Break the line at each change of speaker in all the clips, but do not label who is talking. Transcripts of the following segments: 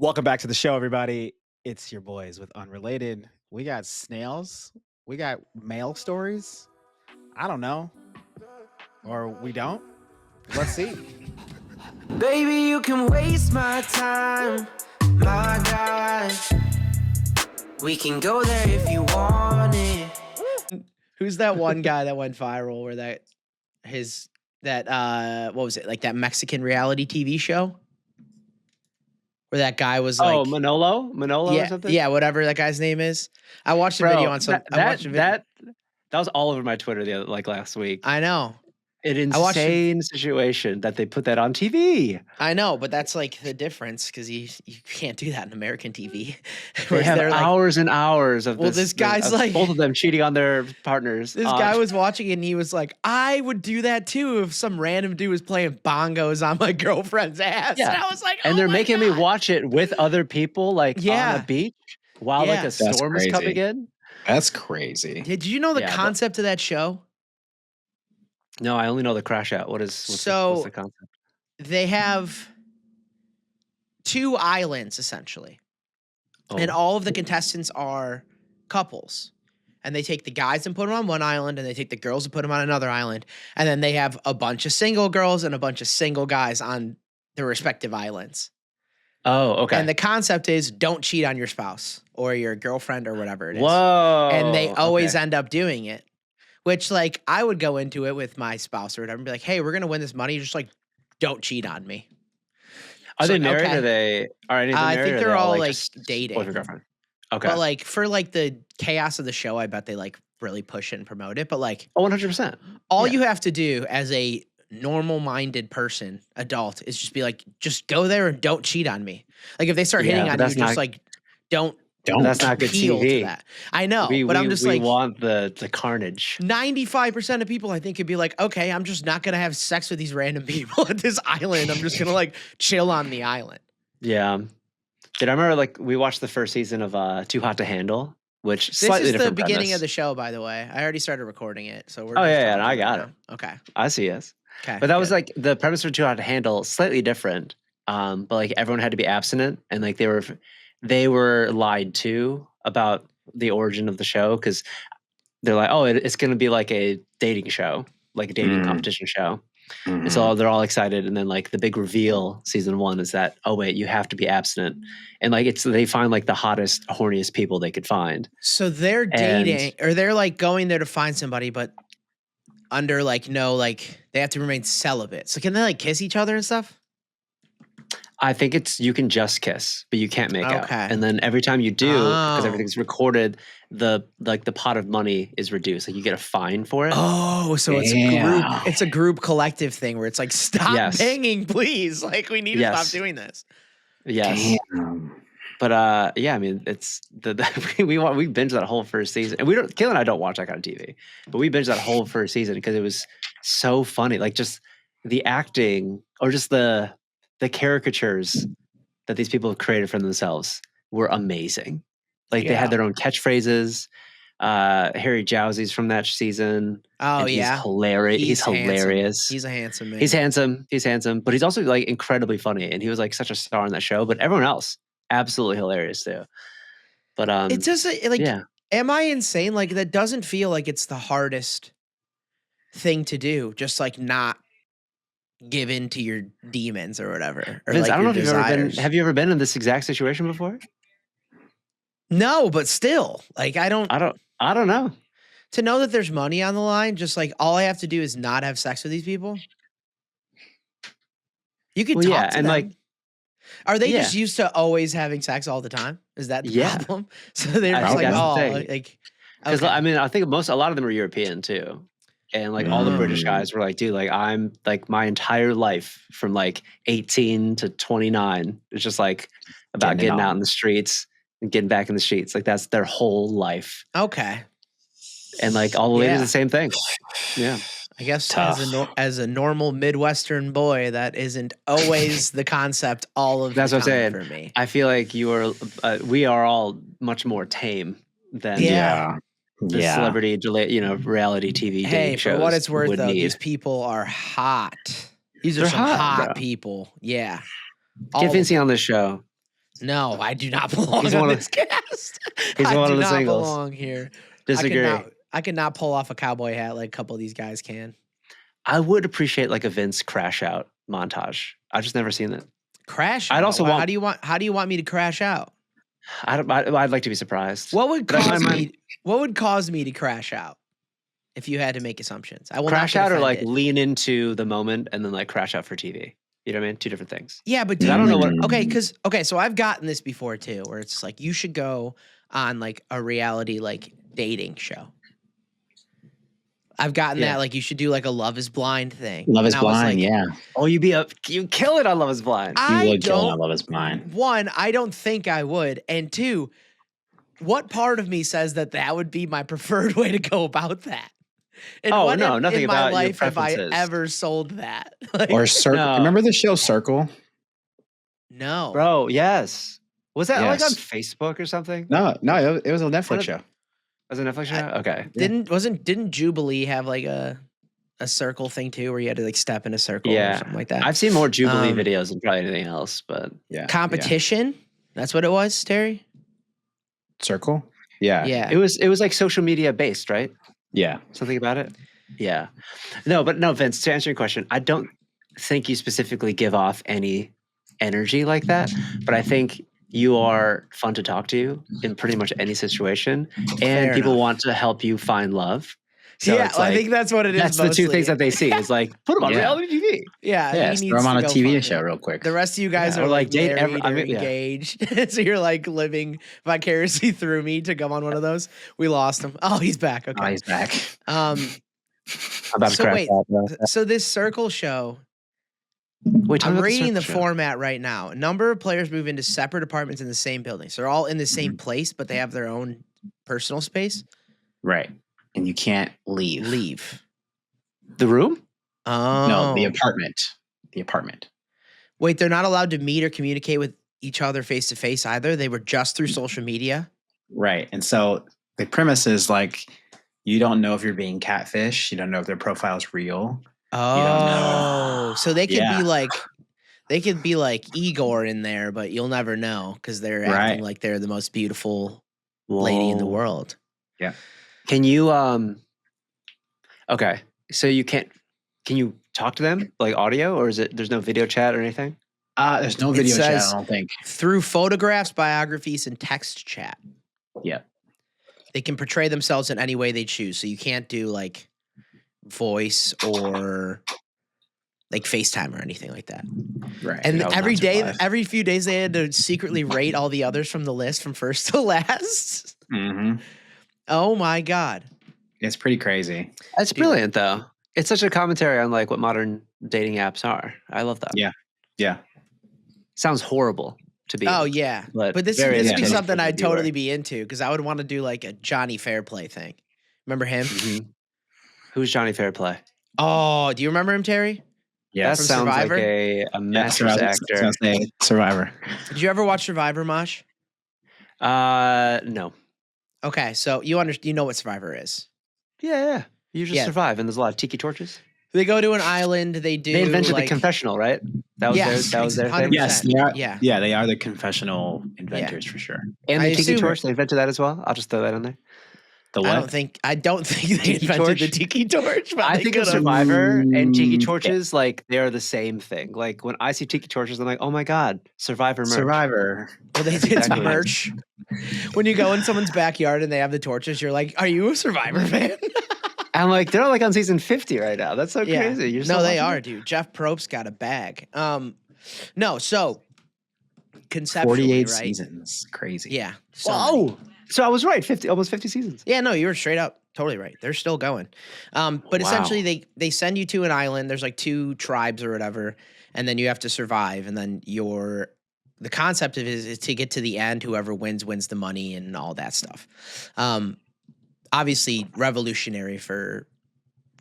Welcome back to the show, everybody. It's your boys with Unrelated. We got snails. We got mail stories. I don't know. Or we don't. Let's see.
Baby, you can waste my time, my God. We can go there if you want it.
Who's that one guy that went viral where what was it? Like that Mexican reality TV show? Where that guy was like,
Oh, Manolo or something?
yeah, whatever that guy's name is. I watched a video on some.
That was all over my Twitter last week.
I know.
An insane situation that they put that on TV.
I know, but that's like the difference because you can't do that in American TV.
They have hours and hours of
this guy's like
both of them cheating on their partners.
This guy was watching it and he was like, I would do that too if some random dude was playing bongos on my girlfriend's ass. Yeah. And I was like,
and they're making me watch it with other people like on a beach while like a storm is coming in.
That's crazy.
Did you know the concept of that show?
No, I only know the crash out. What's the concept?
They have 2 islands essentially. Oh. And all of the contestants are couples. And they take the guys and put them on one island and they take the girls and put them on another island. And then they have a bunch of single girls and a bunch of single guys on their respective islands.
Oh, okay.
And the concept is don't cheat on your spouse or your girlfriend or whatever it is.
Whoa.
And they always end up doing it. Which, like, I would go into it with my spouse or whatever and be like, hey, we're going to win this money. Just, like, don't cheat on me.
Are they married or they are any of them married?
I think they're all, like, dating.
Boyfriend, girlfriend. Okay.
But, like, for, like, the chaos of the show, I bet they, like, really push it and promote it. But, like,
100%.
All you have to do as a normal-minded person, adult, is just be like, just go there and don't cheat on me. Like, if they start hitting on you, just, like, don't.
That's not good TV.
That. I know,
but
I'm just
we
like,
want the carnage.
95% of people, I think, could be like, okay, I'm just not gonna have sex with these random people at this island. I'm just gonna like chill on the island.
Yeah. Did I remember like we watched the first season of Too Hot to Handle, which slightly different.
This is the beginning of the show, by the way. I already started recording it, so we're.
Oh yeah, I got it.
Okay.
I see us.
Okay.
But that was like the premise for Too Hot to Handle, slightly different. But like everyone had to be abstinent, and like they were lied to about the origin of the show because they're like, oh, it's going to be like a dating show, like a dating competition show. Mm-hmm. And so they're all excited. And then like the big reveal season 1 is that, oh wait, you have to be abstinent. And like they find like the hottest, horniest people they could find.
So they're dating or they're like going there to find somebody, but under like, no, like they have to remain celibate. So can they like kiss each other and stuff?
I think you can just kiss, but you can't make out. And then every time you do, because everything's recorded, the pot of money is reduced. Like you get a fine for it.
Oh, so it's a group collective thing where it's like, stop banging, please. Like we need to stop doing this.
Yes. Damn. But yeah, I mean, it's we binged that whole first season, and Kayla and I don't watch that kind of TV, but we binged that whole first season because it was so funny. Like just the acting or just the caricatures that these people have created for themselves were amazing. Like they had their own catchphrases. Harry Jowsey's from that season.
Oh yeah,
he's hilarious. He's hilarious.
He's a handsome man.
He's handsome, but he's also like incredibly funny. And he was like such a star on that show. But everyone else, absolutely hilarious too. But
it doesn't like. Yeah. Am I insane? Like that doesn't feel like it's the hardest thing to do. Just like not give in to your demons or whatever. Or
Vince,
like
I don't know if you've ever been. Have you ever been in this exact situation before?
No, but still, like I don't
know.
To know that there's money on the line, just like all I have to do is not have sex with these people. You can talk to them. Like, are they just used to always having sex all the time? Is that the problem? So they're just like, like,
because I mean, I think a lot of them are European too. And like all the British guys were like, dude, like I'm like my entire life from like 18 to 29 it's just like about getting out in the streets and getting back in the streets. Like that's their whole life.
Okay.
And like all the ladies the same thing. Yeah.
I guess as a normal Midwestern boy, that isn't always the concept all of
that's
the
what I'm saying.
For me.
I feel like we are all much more tame than the celebrity, reality TV dating shows.
For what it's worth, though,
need.
These people are hot. These are some hot people. Yeah.
Get Vinci on this show.
No, I do not belong
He's
on
one of-
this cast.
he's
I
one
do
of the
not
singles.
belong here.
Disagree.
I could not pull off a cowboy hat like a couple of these guys can.
I would appreciate like a Vince crash out montage. I've just never seen it.
Crash
I'd
out?
also
Why-
want-
how do you want me to crash out?
I'd like to be surprised.
What would
But I
cause
might-
me what would cause me to crash out if you had to make assumptions? I will
Crash
not
out
get
or like
offended.
lean into the moment and then like crash out for TV. You know what I mean? Two different things.
Yeah, but do
I
you
don't know
like,
what-
okay, so I've gotten this before too, where it's like you should go on like a reality like dating show. I've gotten
Yeah.
that like you should do like a Love Is Blind thing.
Love is
And I was
Blind,
like,
yeah.
Oh, you kill it on Love Is Blind.
You
I
would kill
don't.
on Love is Blind.
One, I don't think I would, and two, what part of me says that that would be my preferred way to go about that? And
Oh,
when
no,
in
nothing
my
about your
life have I
preferences.
ever sold that? Like,
Or Circle.
No.
Remember the show Circle?
no,
Bro, yes. Was that like on
Yes.
Facebook or something?
No, it was a Netflix
What
show.
Was it a Netflix show? Okay.
Didn't Jubilee have like a circle thing too, where you had to like step in a circle or
Yeah.
something like that?
I've seen more Jubilee
Um,
videos than probably anything else, but
Yeah.
Competition. That's what it was, Terry.
Circle? Yeah.
Yeah.
it was like social media based, right?
Yeah.
Something about it? Yeah. No, Vince, to answer your question, I don't think you specifically give off any energy like that, but I think you are fun to talk to in pretty much any situation, and
Fair
people
enough.
want to help you find love. So
yeah,
it's
I
like,
think that's what it is.
that's the two
mostly.
things that they see. Is like, put them on
Yeah.
reality TV.
Yeah,
Yeah.
he
Throw
needs
him on
to
a
go
TV
find
show
it.
real quick.
The rest of you guys
Yeah,
are
or
like
like date
married
every- I
or
mean, yeah.
engaged, so you're like living vicariously through me to come on one of those. We lost him. Oh, he's back. Okay.
Oh, he's back.
Um.
I'm about to
So
crash
wait,
out, bro.
So this circle show,
Wait, tell me
I'm
about
reading the
Circle Show.
format right now. A number of players move into separate apartments in the same building. So they're all in the same place, but they have their own personal space.
Right. And you can't leave.
Leave.
The room?
Oh.
No, the apartment. The apartment.
Wait, they're not allowed to meet or communicate with each other face to face either. They were just through social media.
Right. And so the premise is like you don't know if you're being catfish. You don't know if their profile is real.
Oh,
don't know.
so they could
Yeah.
be like Igor in there, but you'll never know because they're acting
Right.
like they're the most beautiful lady in the
Whoa.
world.
Can you okay. So you can't can you talk to them like audio, or is it there's no video chat or anything?
There's no
It
video chat,
says-
I don't think.
Through photographs, biographies, and text chat.
Yeah.
They can portray themselves in any way they choose. So you can't do like voice or like FaceTime or anything like that.
Right.
And
I would
every
not
day,
survive.
every few days, they had to secretly rate all the others from the list from first to last.
hmm
Oh my God.
It's pretty crazy.
That's brilliant though. It's such a commentary on like what modern dating apps are. I love that.
Yeah. Yeah.
Sounds horrible to be.
Oh yeah.
But
But this
very
would be
entertaining
something
for the
I'd
viewer.
totally be into because I would want to do like a Johnny Fairplay thing. Remember him?
Mhm. Who's Johnny Fairplay?
Oh, do you remember him, Terry?
Yeah.
That
from
sounds
Survivor?
like a Masters actor.
Survivor.
Did you ever watch Survivor, Mosh?
No.
Okay, so you know what Survivor is.
Yeah. You just
Yeah.
survive, and there's a lot of tiki torches.
They go to an island. They do.
They invented
like,
the confessional, right? That was
Yes,
their. That was their
100%.
thing.
Yes, they are.
Yeah.
Yeah, they are the confessional inventors for sure.
And
I
the tiki
assume-
torch. They invented that as well. I'll just throw that in there.
The
I
what?
don't think they
Tiki
invented
torch?
the tiki torch. But
I
they
think of
could've.
Survivor and tiki
Mm,
torches like they are the same thing. Like when I see tiki torches, I'm like, oh my god, Survivor merch.
Survivor.
Well, they
That's
did
exactly what it
merch. When you go in someone's backyard and they have the torches, you're like, "Are you a Survivor fan?"
I'm like, they're like on season 50 right now. That's so
Yeah.
crazy. You're
No,
still
they
watching
are,
it?
dude. Jeff Probst got a bag. No, so conceptually,
48
right?
seasons. Crazy.
Yeah. so many.
Whoa. So I was right. 50, almost 50 seasons.
Yeah, no, you were straight up totally right. They're still going. But
Wow.
essentially they send you to an island. There's like 2 tribes or whatever, and then you have to survive. And then the concept of it is to get to the end, whoever wins the money and all that stuff. Obviously revolutionary for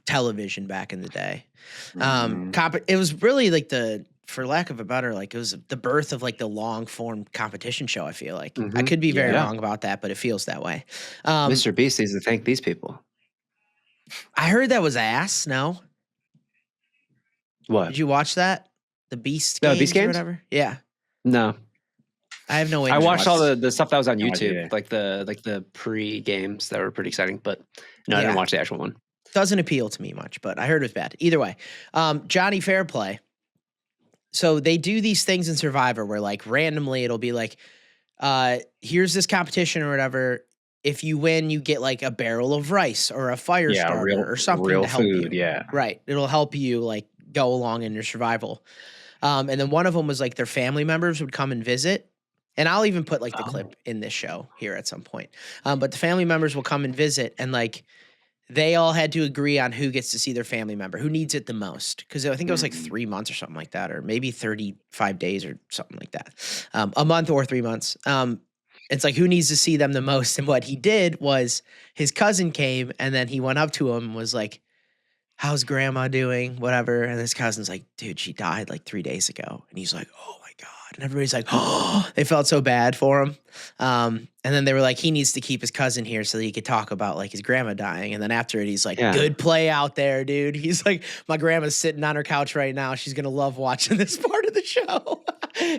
television back in the day. It was really like for lack of a better, like it was the birth of like the long form competition show. I feel like I
Mhm.
could be very
Yeah.
wrong about that, but it feels that way.
Mr. Beast needs to thank these people.
I heard that was ass. No,
What?
did you watch that? The Beast
No,
games
Beast
or
Games?
whatever. Yeah,
No.
I have no
I
interest.
watched all the stuff that was on
No idea.
YouTube, like the pre games that were pretty exciting. But no, I
Yeah.
didn't watch the actual one.
Doesn't appeal to me much, but I heard it was bad. Either way, Johnny Fairplay. So they do these things in Survivor where like randomly it'll be like, here's this competition or whatever. If you win, you get like a barrel of rice or a fire starter or something
real
to help
food.
you.
Yeah.
Right. It'll help you like go along in your survival. And then one of them was like their family members would come and visit. And I'll even put like the clip in this show here at some point. But the family members will come and visit and like they all had to agree on who gets to see their family member, who needs it the most. Because I think it was like 3 months or something like that, or maybe 35 days or something like that. A month or 3 months. It's like who needs to see them the most. And what he did was his cousin came and then he went up to him and was like, how's grandma doing? Whatever. And his cousin's like, dude, she died like 3 days ago. And he's like, oh my God. And everybody's like, oh, they felt so bad for him. And then they were like, he needs to keep his cousin here so that he could talk about like his grandma dying. And then after it, he's like, good play out there, dude. He's like, my grandma's sitting on her couch right now. She's going to love watching this part of the show.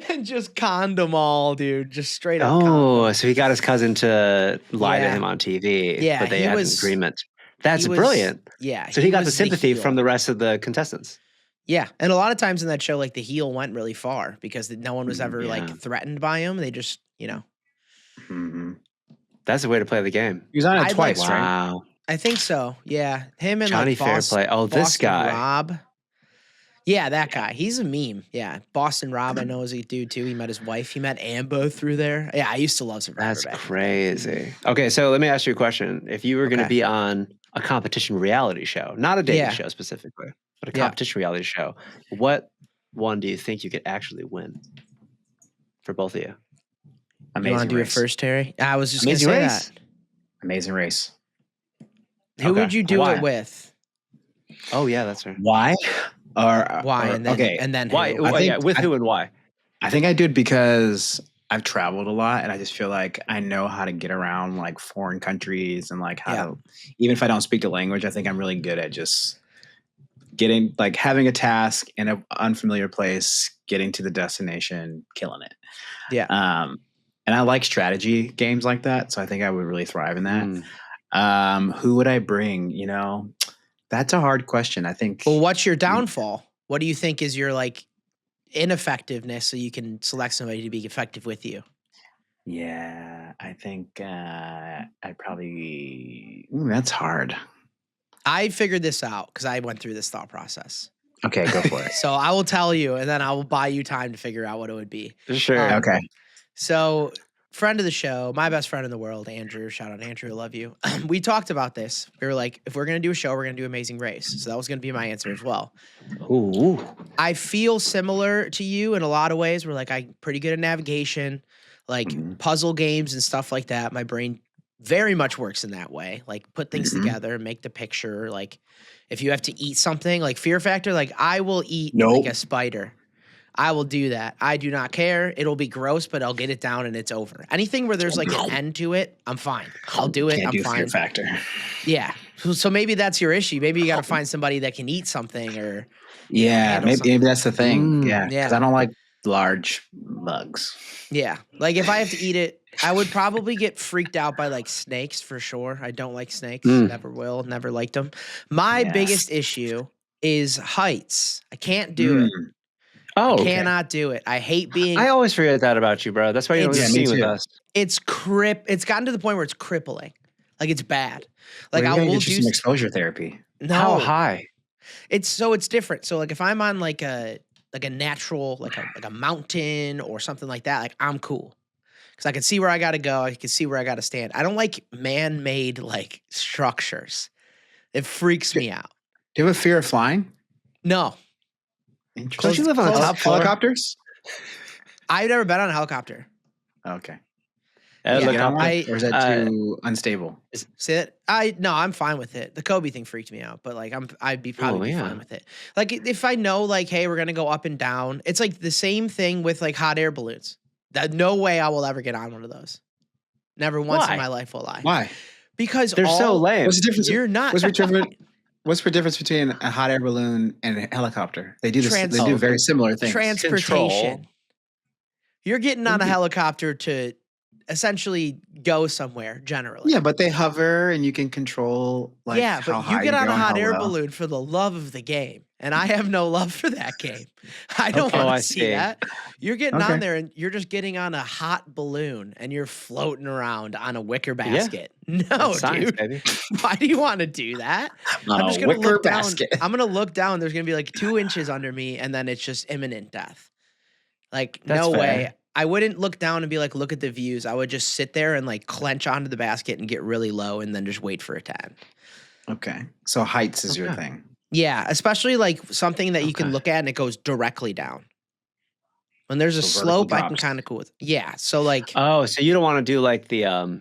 And just conned them all, dude. Just straight up.
Oh, so he got his cousin to lie to him on TV.
Yeah,
but they
he
had
was-
an agreement. That's
he was-
brilliant.
Yeah.
So he got the
was
sympathy
heel.
from the rest of the contestants.
Yeah. And a lot of times in that show, like the heel went really far because no one was ever like threatened by him. They just, you know.
Mm-hmm.
That's the way to play the game.
He was on it
I'd
twice,
like-
right?
Wow.
I think so. Yeah. Him and
Johnny
like Boston,
Fairplay. Oh, this
Boston
guy.
Rob. Yeah, that guy. He's a meme. Yeah. Boston Rob, I know is a dude too. He met his wife. He met Ambo through there. Yeah, I used to love Survivor.
That's
back.
crazy. Okay, so let me ask you a question. If you were going to
Okay.
be on a competition reality show, not a dating
Yeah.
show specifically, but a
Yeah.
competition reality show, what one do you think you could actually win for both of you?
You
Amazing
want to do it
Race.
first, Terry? I was just going to
Amazing
say
Race?
that.
Amazing Race.
Who
Okay.
would you do
Why?
it with?
Oh, yeah, that's right.
Why?
Why?
Or-
And then,
okay.
and then
Why?
who?
I think-
yeah, with who and why?
I think I do it because I've traveled a lot and I just feel like I know how to get around like foreign countries and like how to, even if I don't speak the language, I think I'm really good at just getting like having a task in an unfamiliar place, getting to the destination, killing it.
Yeah.
And I like strategy games like that. So I think I would really thrive in that.
Mm.
Who would I bring? You know, that's a hard question. I think.
Well, what's your downfall? What do you think is your like ineffectiveness so you can select somebody to be effective with you?
Yeah, I think I'd probably. That's hard.
I figured this out because I went through this thought process.
Okay, go for it.
So I will tell you, and then I will buy you time to figure out what it would be.
Sure.
Okay.
So, friend of the show, my best friend in the world, Andrew. Shout out, Andrew. I love you. We talked about this. We were like, if we're going to do a show, we're going to do Amazing Race. So that was going to be my answer as well.
Ooh.
I feel similar to you in a lot of ways. We're like, I'm pretty good at navigation, like puzzle games and stuff like that. My brain very much works in that way. Like put things together, make the picture. Like if you have to eat something, like Fear Factor, like I will eat like a spider. I will do that. I do not care. It'll be gross, but I'll get it down and it's over. Anything where there's like an end to it, I'm fine. I'll do it.
Can't
I'm
do
fine.
Fear Factor.
Yeah. So maybe that's your issue. Maybe you got to find somebody that can eat something or
Yeah,
handle
maybe,
something.
maybe that's the thing.
Mm.
Yeah,
Yeah.
because I don't like large bugs.
yeah. Like if I have to eat it, I would probably get freaked out by like snakes for sure. I don't like snakes. Never will. Never liked them. My
Yeah.
biggest issue is heights. I can't do it.
Oh, okay.
Cannot do it. I hate being.
I always forget that about you, bro. That's why you don't
It's-
get
Yeah,
to
me
see with
too.
us.
It's gotten to the point where it's crippling. Like it's bad. Like
Well,
I
you gotta
will
get you
do
some exposure therapy.
no.
How high?
It's different. So like if I'm on like a natural like a mountain or something like that, like I'm cool. Cuz I can see where I got to go, I can see where I got to stand. I don't like man-made like structures. It freaks me out.
Do you have a fear of flying?
No.
Don't you live on the top floor?
Helicopters?
I've never been on a helicopter.
Okay.
Yeah,
Get on one?
I-
Or is that too unstable?
See it? No, I'm fine with it. The Kobe thing freaked me out, but like I'd be probably be
yeah.
fine with it. Like if I know like, hey, we're gonna go up and down. It's like the same thing with like hot air balloons. That no way I will ever get on one of those. Never once
Why?
in my life will I.
Why?
Because
They're so lame.
What's the difference?
You're not
What's the difference between a hot air balloon and a helicopter? They do this.
Trans-
They do very similar things.
transportation.
Control.
You're getting on a helicopter to essentially go somewhere generally.
Yeah, but they hover and you can control like
yeah,
how
but you
high
get on
go
a
and
hot
how
air
low.
balloon for the love of the game. And I have no love for that game. I don't
Okay.
want
I
to see
see.
that. You're getting
Okay.
on there and you're just getting on a hot balloon and you're floating around on a wicker
Yeah.
basket. No,
That's science,
dude.
baby.
Why do you want to do that?
On
I'm
a
just gonna
wicker
look down.
basket.
I'm gonna look down. There's gonna be like 2 inches under me, and then it's just imminent death. Like,
That's
no
fair.
way. I wouldn't look down and be like, look at the views. I would just sit there and like clench onto the basket and get really low and then just wait for it to end.
Okay. So heights is your
Okay.
thing.
Yeah, especially like something that you can
Okay.
look at and it goes directly down. When there's a
So vertical
slope, I can
drops.
kind of cool with. Yeah, so like
Oh, so you don't want to do like the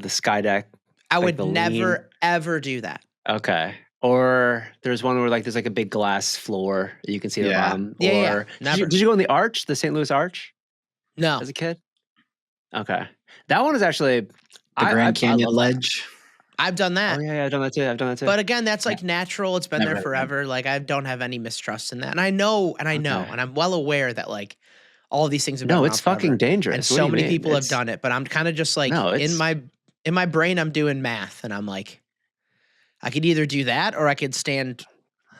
sky deck?
I
like
would
the lean?
never ever do that.
Okay. Or there's one where like there's like a big glass floor you can see the
Yeah.
bottom.
Yeah, yeah,
Or
never.
did you go in the Arch, the St. Louis Arch,
No,
as a kid? Okay, that one is actually
The Grand Canyon
love that.
ledge.
I've done that.
Oh yeah, I've done that too.
But again, that's like natural. It's been
Never
there
had that.
forever. Like I don't have any mistrust in that. And I know,
Okay.
and I'm well aware that like all these things have been
No,
around
it's
forever.
fucking dangerous.
And
What do
so
you
many
mean?
people have
It's-
done it, but I'm kind of just like
No,
in
it's-
my brain I'm doing math and I'm like I could either do that or I could stand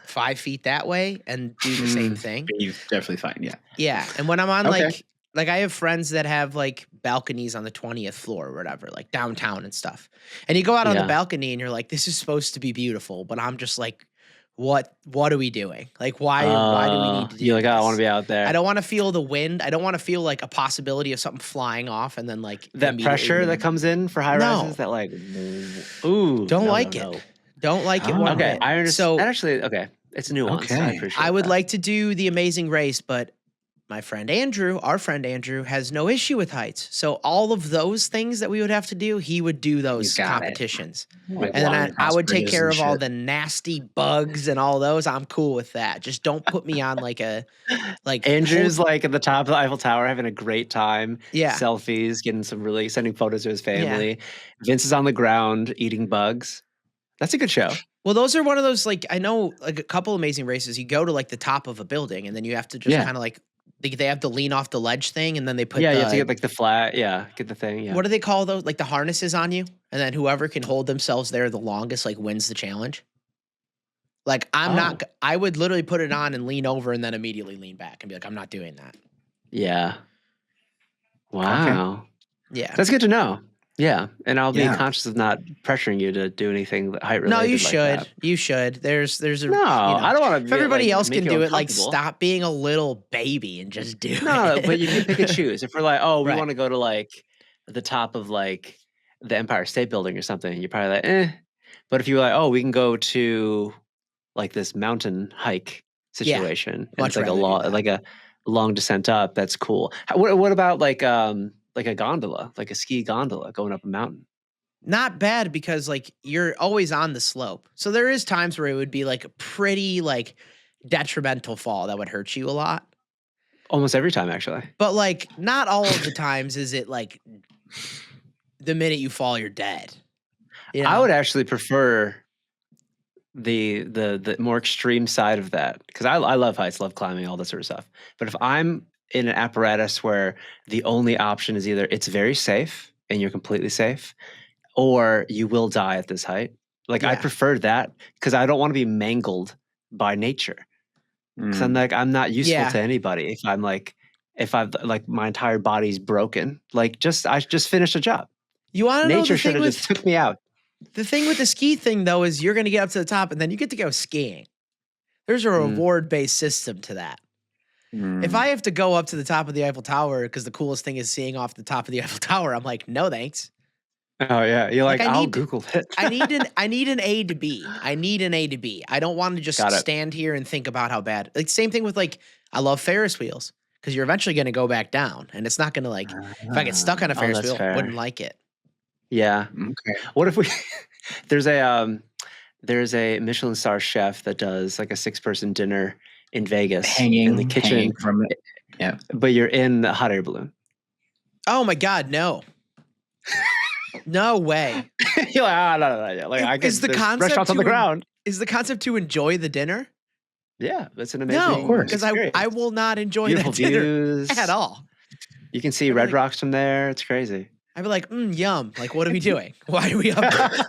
5 feet that way and do the same thing.
You're definitely fine. Yeah.
Yeah. And when I'm on
Okay.
like I have friends that have like balconies on the 20th floor or whatever, like downtown and stuff. And you go out on the
Yeah.
balcony and you're like, this is supposed to be beautiful, but I'm just like, what are we doing? Like why do we need to do
You're like, oh, I
this?
want to be out there.
I don't want to feel the wind. I don't want to feel like a possibility of something flying off and then like
that
immediately
pressure that comes in for high
No.
rises. That like, ooh,
Don't
no,
like
no,
it.
no.
Don't like it
Oh.
one
Okay,
bit.
I understand.
So
That actually, okay, it's nuanced.
Okay.
I appreciate.
I would
that.
like to do the Amazing Race, but my friend Andrew, our friend Andrew, has no issue with heights. So all of those things that we would have to do, he would do those
You got it.
competitions.
Like
And then
long
I would take
bridges
care
and
of all
shit.
the nasty bugs and all those. I'm cool with that. Just don't put me on like
Andrew's like at the top of the Eiffel Tower having a great time.
Yeah.
Selfies, getting some really sending photos to his family. Vince is on the ground eating bugs. That's a good show.
Well, those are one of those like I know like a couple Amazing Races. You go to like the top of a building and then you have to just
Yeah.
kind of like they have to lean off the ledge thing and then they put
Yeah,
the,
you have to get like the flat. Yeah, get the thing. Yeah.
what do they call those? Like the harnesses on you, and then whoever can hold themselves there the longest like wins the challenge. Like I'm not. I would literally put it on and lean over and then immediately lean back and be like, I'm not doing that.
Yeah. Wow.
Yeah.
That's good to know. Yeah, and I'll be
Yeah.
conscious of not pressuring you to do anything height related.
No, you
like
should.
that.
You should. There's a.
No,
you know,
I don't want to.
if everybody else can do it, like stop being a little baby and just do
No,
it.
but you can pick and choose. If we're like, oh, we
Right.
want to go to like the top of like the Empire State Building or something, you're probably like, eh. But if you were like, oh, we can go to like this mountain hike situation, and
much
it's like
rather do that.
like a long descent up, that's cool. What about like a gondola, like a ski gondola going up a mountain?
Not bad because like you're always on the slope. So there is times where it would be like a pretty like detrimental fall that would hurt you a lot.
Almost every time, actually.
But like not all of the times is it like the minute you fall you're dead. You know?
I would actually prefer the more extreme side of that because I love heights, love climbing, all that sort of stuff. But if I'm in an apparatus where the only option is either it's very safe and you're completely safe, or you will die at this height, like I
Yeah.
prefer that because I don't want to be mangled by nature. Because I'm like I'm not useful
Yeah.
to anybody if I'm like if I've like my entire body's broken. Like I just finished a job.
You want to know
Nature
the
should
thing
have just took me out.
the thing with the ski thing though is you're going to get up to the top and then you get to go skiing. There's a reward-based system to that. If I have to go up to the top of the Eiffel Tower because the coolest thing is seeing off the top of the Eiffel Tower, I'm like, no thanks.
Oh yeah, you're like,
Like, I
I'll
need-
Google it.
I need an A to B. I need an A to B. I don't want to just
Got it.
stand here and think about how bad. Like same thing with like I love Ferris wheels because you're eventually going to go back down, and it's not going to like if I get stuck on a
Oh,
Ferris
that's
wheel,
fair.
I wouldn't like it.
Yeah.
Okay.
What if we? there's a Michelin star chef that does like a 6-person dinner in Vegas
Hanging
in the kitchen,
hanging from it. Yeah.
but you're in the hot air balloon.
Oh my God, no, no way.
You're like, no. Like I
Is
could.
the
There's
concept
restaurants on the
to en-
ground.
Is the concept to enjoy the dinner?
Yeah, that's an amazing.
No,
course.
because
experience.
I will not enjoy
Beautiful
that dinner
views
at all.
You can see
I'd be
Red
like-
Rocks from there. It's crazy.
I'd be like, yum. Like, what are we doing? Why are we up here?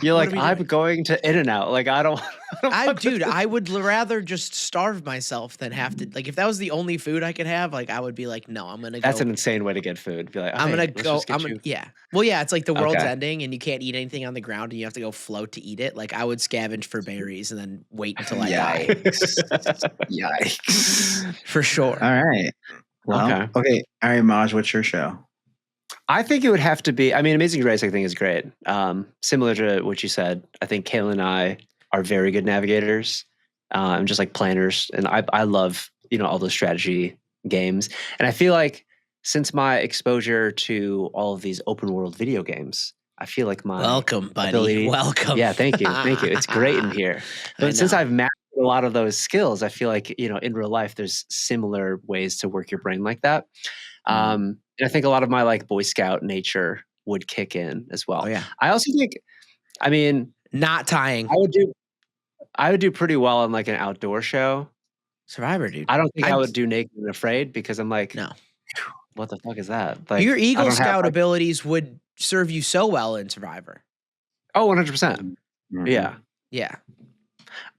You're
What
like,
are we
I'm
doing?
going to In-N-Out. Like, I don't.
I would rather just starve myself than have to. Like, if that was the only food I could have, like, I would be like, no, I'm gonna go.
That's an insane way to get food. Be like,
I'm
"Hey,
gonna
let's
go.
just get you-"
Yeah. Well, yeah. It's like the world's
Okay.
ending, and you can't eat anything on the ground, and you have to go float to eat it. Like, I would scavenge for berries and then wait until I die.
Yikes.
For sure.
All right. Well, okay. All right, Maj, what's your show?
I think it would have to be. I mean, Amazing Race, I think, is great. Similar to what you said, I think Kayla and I are very good navigators. Just like planners, and I love all those strategy games. And I feel like since my exposure to all of these open world video games, I feel like my
Welcome, buddy.
ability-
Welcome.
Yeah, thank you. It's great in here. But since
know.
I've mastered a lot of those skills, I feel like in real life there's similar ways to work your brain like that. And I think a lot of my like Boy Scout nature would kick in as well.
Oh yeah.
I also think, I mean,
Not tying.
I would do pretty well on like an outdoor show.
Survivor, dude.
I don't think I would do Naked and Afraid because I'm like,
No.
what the fuck is that? Like,
Your
I
Eagle
don't have,
Scout
like-
abilities would serve you so well in Survivor.
Oh, 100%. Yeah.
Yeah.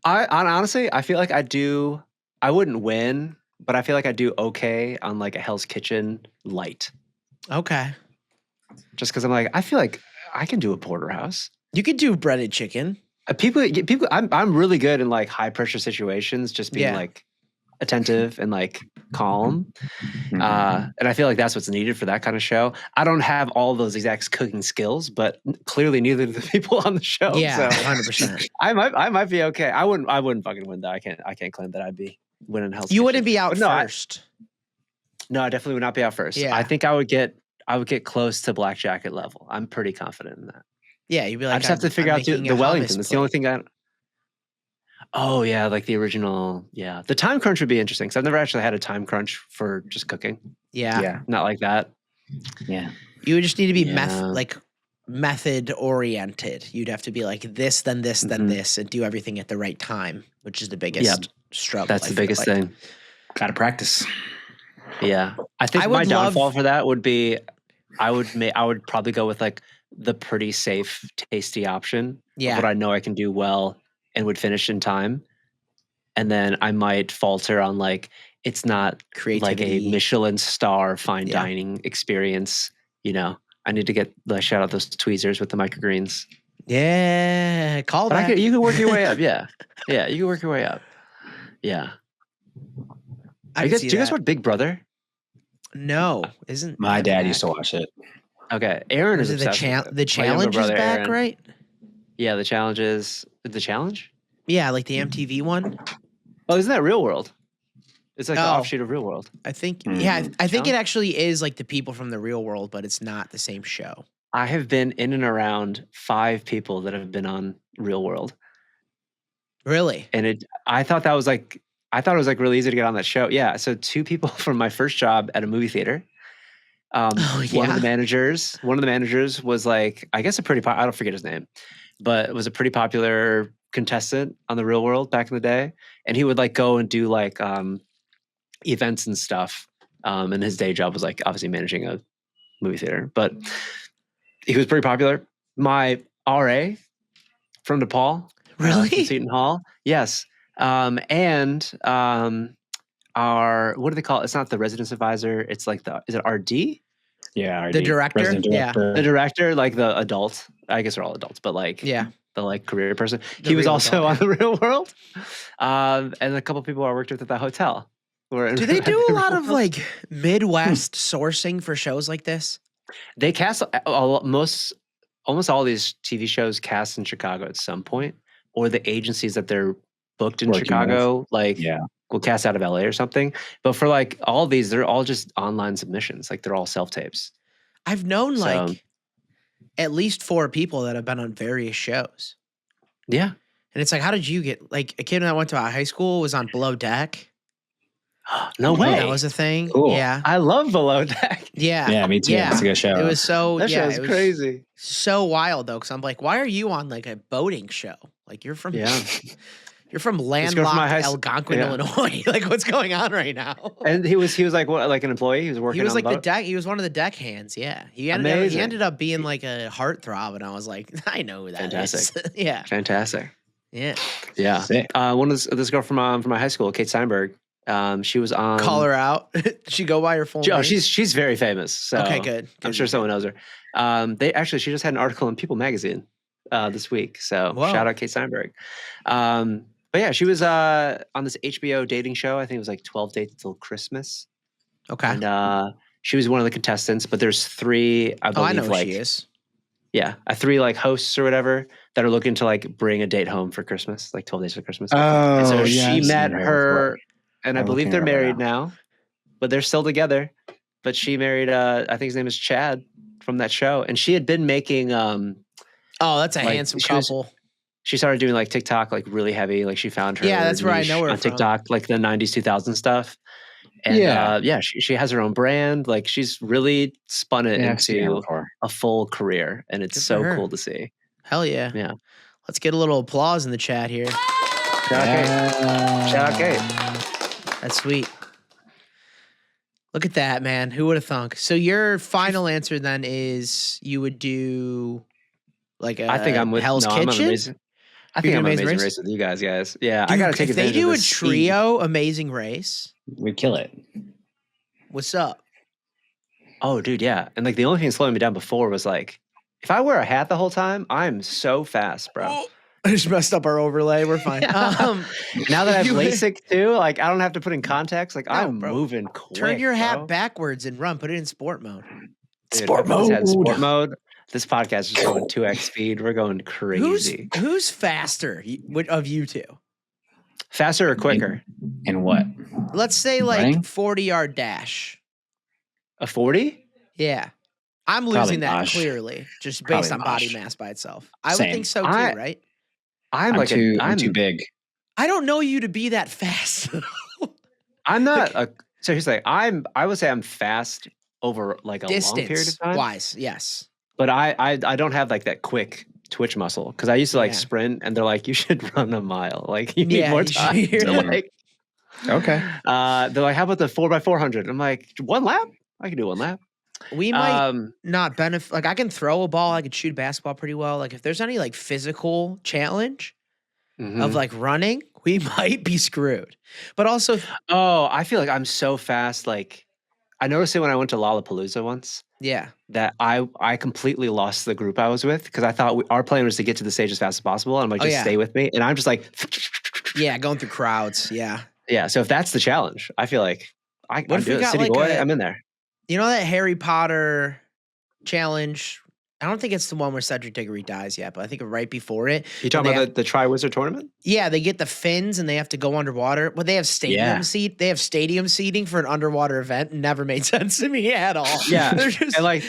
Honestly, I feel like I wouldn't win, but I feel like I do okay on like a Hell's Kitchen light.
Okay.
Just because I'm like, I feel like I can do a porterhouse.
You could do breaded chicken.
People, I'm really good in like high pressure situations, just being
Yeah.
like attentive and like calm.
Mhm.
And I feel like that's what's needed for that kind of show. I don't have all those exact cooking skills, but clearly neither do the people on the show.
Yeah,
so
100%.
I might be okay. I wouldn't fucking win though. I can't claim that I'd be winning Hell's
You
Kitchen.
wouldn't be out
But no,
first.
No, I definitely would not be out first.
Yeah.
I think I would get close to Black Jacket level. I'm pretty confident in that.
Yeah, you'd be like,
I just have to figure
I'm
out the
making a
Wellington.
hummus
That's the only
plate.
thing Oh yeah, like the original. Yeah, the time crunch would be interesting because I've never actually had a time crunch for just cooking.
Yeah.
Yeah.
Not like that.
Yeah.
You would just need to be
Yeah.
method oriented. You'd have to be like this, then this, then
Mhm.
this, and do everything at the right time, which is the biggest struggle.
That's
I
the
feel
biggest
like.
thing.
Gotta practice.
Yeah, I think
I
my
would
downfall
love-
for that would be I would probably go with like the pretty safe, tasty option. Of
Yeah.
what I know I can do well and would finish in time, and then I might falter on like it's not like
Creativity.
a Michelin star fine
Yeah.
dining experience. I need to get shout out those tweezers with the microgreens.
Yeah. Call
But
that.
you can work your way up. Yeah, yeah, you can work your way up. Yeah.
I
Do
can see
you guys
that.
watch Big Brother?
No, isn't
My
that
dad
back?
used to watch it.
Okay, Aaron
Or
is
is it
obsessed with it.
the
My younger
challenge is
brother,
back,
Aaron.
right?
Yeah, the challenge is the challenge.
Yeah, like the MTV one.
Oh, isn't that Real World? It's like the
Oh.
offshoot of Real World.
I think.
Mhm.
Yeah, I think it
Challenge?
actually is like the people from the real world, but it's not the same show.
I have been in and around 5 people that have been on Real World,
Really?
and I thought it was like really easy to get on that show. Yeah, so 2 people from my first job at a movie theater.
Oh,
One of
yeah?
the managers was like, I guess I don't forget his name, but it was a pretty popular contestant on the Real World back in the day, and he would like go and do like events and stuff. And his day job was like obviously managing a movie theater, but he was pretty popular. My RA from DePaul, from
Really?
Seton Hall, yes, and our what do they call it? It's not the residence advisor. It's like is it RD?
Yeah.
The
RD,
director?
resident
Yeah.
director.
The director, like the adult. I guess they're all adults, but like
Yeah.
the like career person.
The
He was
real
also
adult,
on the Real World, and a couple people I worked with at the hotel.
Do they do a lot of like Midwest sourcing for shows like this?
They cast almost all these TV shows cast in Chicago at some point, or the agencies that they're booked in
Working
Chicago, like
Yeah.
will cast out of LA or something. But for like all these, they're all just online submissions. Like they're all self tapes.
I've known
So-
like at least 4 people that have been on various shows.
Yeah.
And it's like, how did you get like a kid that went to our high school was on Below Deck?
No
Oh,
way.
that was a thing.
Cool.
Yeah.
I love Below Deck.
Yeah.
Yeah, me too.
Yeah.
It's a good show.
It was so
That
yeah,
show's
it was
crazy.
so wild though, because I'm like, why are you on like a boating show? Like you're from
Yeah.
You're from
This girl from my
landlocked
high
Algonquin,
yeah.
Illinois. Like, what's going on right now?
And he was like what, like an employee? He was working
He was
on
like
the
the
boat?
deck. He was one of the deck hands. Yeah, he ended
Amazing.
up being like a heartthrob, and I was like, I know who that is.
Fantastic.
Yeah,
Fantastic.
yeah.
Yeah.
Sick.
This girl from my high school, Kate Steinberg. She was on.
Call her out. She go by her full
Oh,
name.
she's very famous. So
Okay, good.
I'm
Good,
sure
good,
someone knows her. She just had an article in People magazine this week. So
Whoa.
shout out Kate Steinberg. But yeah, she was on this HBO dating show. I think it was like 12 Dates Till Christmas.
Okay.
And she was one of the contestants. But there's 3, I
Oh,
believe,
I know who
like
she is.
yeah, 3 like hosts or whatever that are looking to like bring a date home for Christmas, like 12 Days for Christmas.
Oh,
and so
yeah,
she
I've
met
seen
her, and I
I'm
believe
looking
they're
her up right
married now, but they're still together. But she married, I think his name is Chad from that show, and she had been making.
Oh, that's a
like,
handsome
she was-
couple.
She started doing like TikTok, like really heavy. Like she found her.
Yeah, that's where I
niche
know her
on
from.
TikTok, like the 90s, 2000s stuff. And
Yeah.
she has her own brand. Like she's really spun it
Yeah, I've seen her
into
before.
a full career, and it's
Good for
so
her.
cool to see.
Hell yeah.
Yeah.
Let's get a little applause in the chat here.
Shout out Kate. Shout out Kate.
That's sweet. Look at that, man. Who would have thunk? So your final answer then is you would do like a
I think I'm with
Hell's
no, I'm on
Kitchen?
Amazing. I
You're
think
doing
I'm on
Amazing
Amazing
Race?
Race with you guys. Yeah, I
Dude,
gotta take
if they
advantage
do
of
a
the speed.
trio Amazing Race,
We kill it.
what's up?
Oh, dude, yeah. And like the only thing slowing me down before was like, if I wear a hat the whole time, I'm so fast, bro.
I just messed up our overlay. We're fine.
Now that I have
you-
LASIK too, like I don't have to put in contacts. Like
No,
I'm
bro.
moving quick.
Turn your hat
bro.
backwards and run. Put it in sport mode.
Dude,
Sport
if this had
mode.
Sport mode. This podcast is going 2x speed. We're going crazy.
Who's faster of you two?
Faster or quicker?
And what?
Let's say like
Running?
40-yard dash.
A 40?
Yeah. I'm
Probably
losing that
Mosh.
clearly, just based
Probably
on body
Mosh.
mass by itself. I would
Same.
think so too,
I-
right?
I'm like
I'm too big.
I don't know you to be that fast.
I'm not a. So here's like I would say I'm fast over like a long period
Distance
of time.
wise, yes.
But I don't have like that quick twitch muscle because I used to like
Yeah.
sprint and they're like you should run a mile, like you need
Yeah,
more
you should.
time. So, like,
Okay.
they're like, how about the 4x400? I'm like, 1 lap? I can do 1 lap.
We might
Um,
not benefit. Like I can throw a ball, I can shoot a basketball pretty well. Like if there's any like physical challenge
mhm.
of like running, we might be screwed. But also,
Oh, I feel like I'm so fast. Like I noticed it when I went to Lollapalooza once.
yeah,
That I completely lost the group I was with because I thought our plan was to get to the stage as fast as possible. And I'm like,
Oh,
just
yeah.
stay with me. And I'm just like,
yeah, going through crowds. Yeah.
yeah. So if that's the challenge, I feel like I'm
What if we
doing it.
got,
City
like,
boy.
a-
I'm in there.
You know that Harry Potter challenge? I don't think it's the one where Cedric Diggory dies yet, but I think right before it.
You talking
they
about the Tri-Wizard tournament?
Yeah, they get the fins and they have to go underwater. Well, they have stadium
Yeah.
seat. They have stadium seating for an underwater event. Never made sense to me at all.
Yeah,
They're just,
and, like,